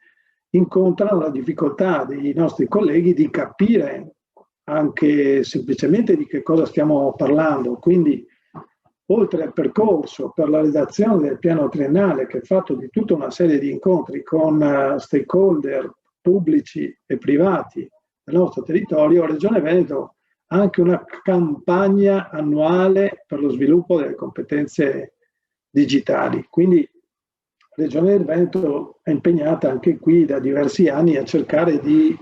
incontrano la difficoltà dei nostri colleghi di capire anche semplicemente di che cosa stiamo parlando. Quindi, oltre al percorso per la redazione del piano triennale, che è fatto di tutta una serie di incontri con stakeholder pubblici e privati del nostro territorio, Regione Veneto ha anche una campagna annuale per lo sviluppo delle competenze digitali. Quindi Regione del Veneto è impegnata anche qui da diversi anni a cercare di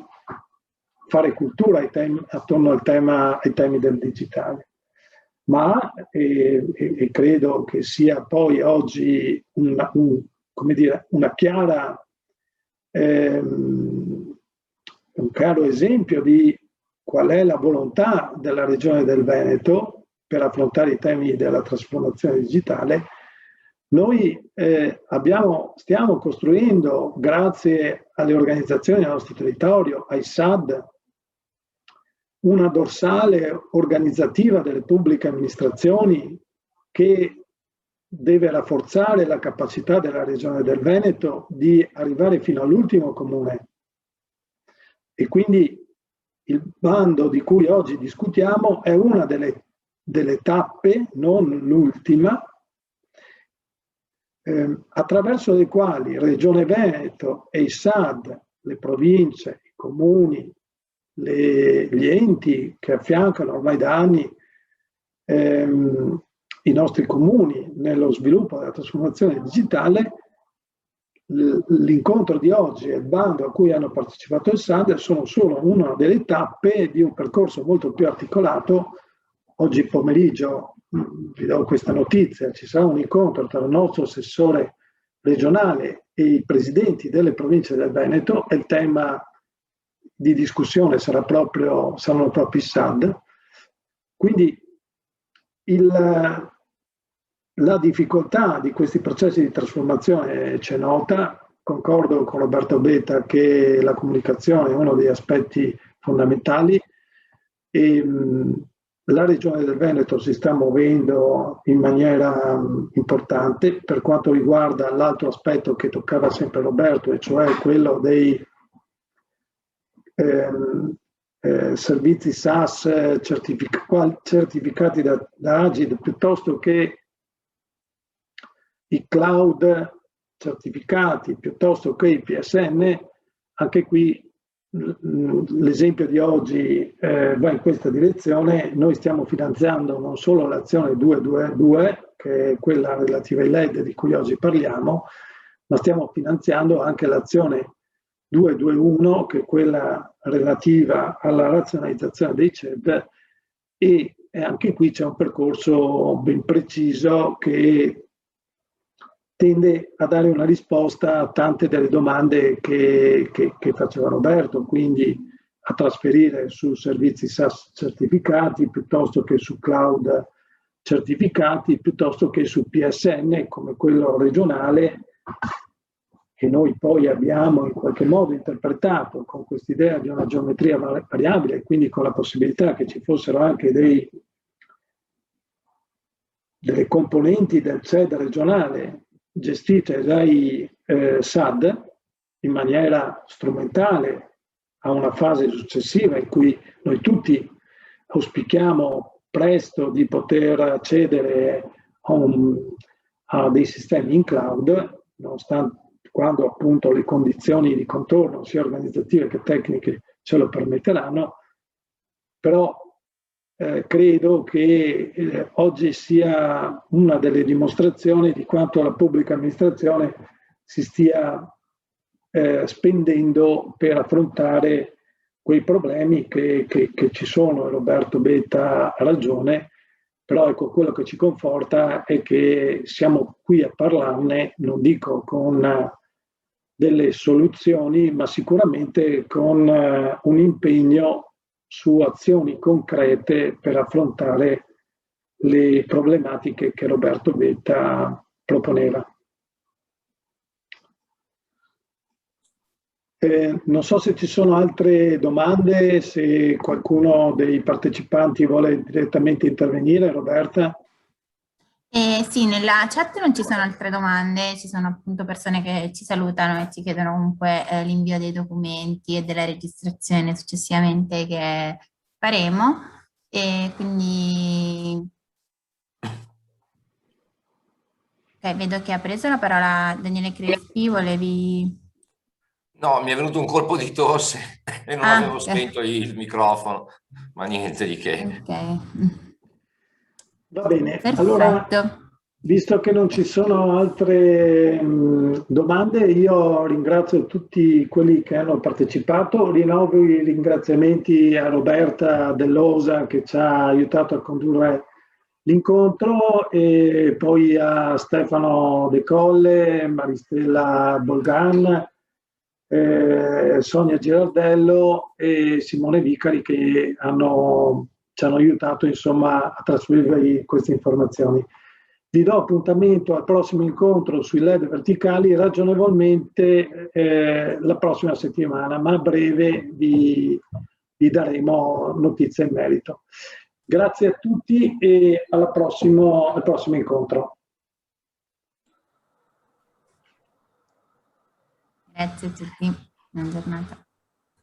fare cultura attorno ai temi del digitale. Ma credo che sia poi oggi una chiara, un chiaro esempio di qual è la volontà della Regione del Veneto per affrontare i temi della trasformazione digitale. Noi stiamo costruendo, grazie alle organizzazioni del nostro territorio, ai SAD, una dorsale organizzativa delle pubbliche amministrazioni che deve rafforzare la capacità della Regione del Veneto di arrivare fino all'ultimo comune. E quindi il bando di cui oggi discutiamo è una delle tappe, non l'ultima, attraverso le quali Regione Veneto e i SAD, le province, i comuni, gli enti che affiancano ormai da anni i nostri comuni nello sviluppo della trasformazione digitale, l'incontro di oggi e il bando a cui hanno partecipato il SAD sono solo una delle tappe di un percorso molto più articolato. Oggi pomeriggio vi do questa notizia: ci sarà un incontro tra il nostro assessore regionale e i presidenti delle province del Veneto e il tema di discussione saranno proprio i SAD. Quindi la difficoltà di questi processi di trasformazione c'è nota. Concordo con Roberto Betta che la comunicazione è uno degli aspetti fondamentali e la Regione del Veneto si sta muovendo in maniera importante per quanto riguarda l'altro aspetto che toccava sempre Roberto, e cioè quello dei servizi SaaS certificati da Agid, piuttosto che i cloud certificati, piuttosto che i PSN. Anche qui l'esempio di oggi va in questa direzione. Noi stiamo finanziando non solo l'azione 222, che è quella relativa ai LED di cui oggi parliamo, ma stiamo finanziando anche l'azione 221, che è quella relativa alla razionalizzazione dei CED, e anche qui c'è un percorso ben preciso che tende a dare una risposta a tante delle domande che faceva Roberto, quindi a trasferire su servizi SaaS certificati piuttosto che su cloud certificati, piuttosto che su PSN come quello regionale, che noi poi abbiamo in qualche modo interpretato con quest'idea di una geometria variabile, quindi con la possibilità che ci fossero anche delle componenti del CED regionale gestite dai SAD in maniera strumentale a una fase successiva in cui noi tutti auspichiamo presto di poter accedere a dei sistemi in cloud, nonostante quando appunto le condizioni di contorno sia organizzative che tecniche ce lo permetteranno. Però credo che oggi sia una delle dimostrazioni di quanto la pubblica amministrazione si stia spendendo per affrontare quei problemi che ci sono. Roberto Betta ha ragione, però ecco, quello che ci conforta è che siamo qui a parlarne, non dico con delle soluzioni, ma sicuramente con un impegno su azioni concrete per affrontare le problematiche che Roberto Betta proponeva. Non so se ci sono altre domande, se qualcuno dei partecipanti vuole direttamente intervenire. Roberta? Sì, nella chat non ci sono altre domande, ci sono appunto persone che ci salutano e ci chiedono comunque l'invio dei documenti e della registrazione successivamente che faremo, e quindi vedo che ha preso la parola Daniele Crespi. Volevi... No, mi è venuto un colpo di tosse e non avevo spento il microfono, ma niente di che. Ok. Va bene, Perfetto. Allora, visto che non ci sono altre domande, io ringrazio tutti quelli che hanno partecipato, rinnovo i ringraziamenti a Roberta Dell'Osa che ci ha aiutato a condurre l'incontro, e poi a Stefano De Colle, Maristella Bolgan, Sonia Girardello e Simone Vicari che ci hanno aiutato insomma a trasferire queste informazioni. Vi do appuntamento al prossimo incontro sui LED verticali, ragionevolmente la prossima settimana, ma a breve vi daremo notizie in merito. Grazie a tutti e al prossimo incontro. Grazie a tutti, buona giornata.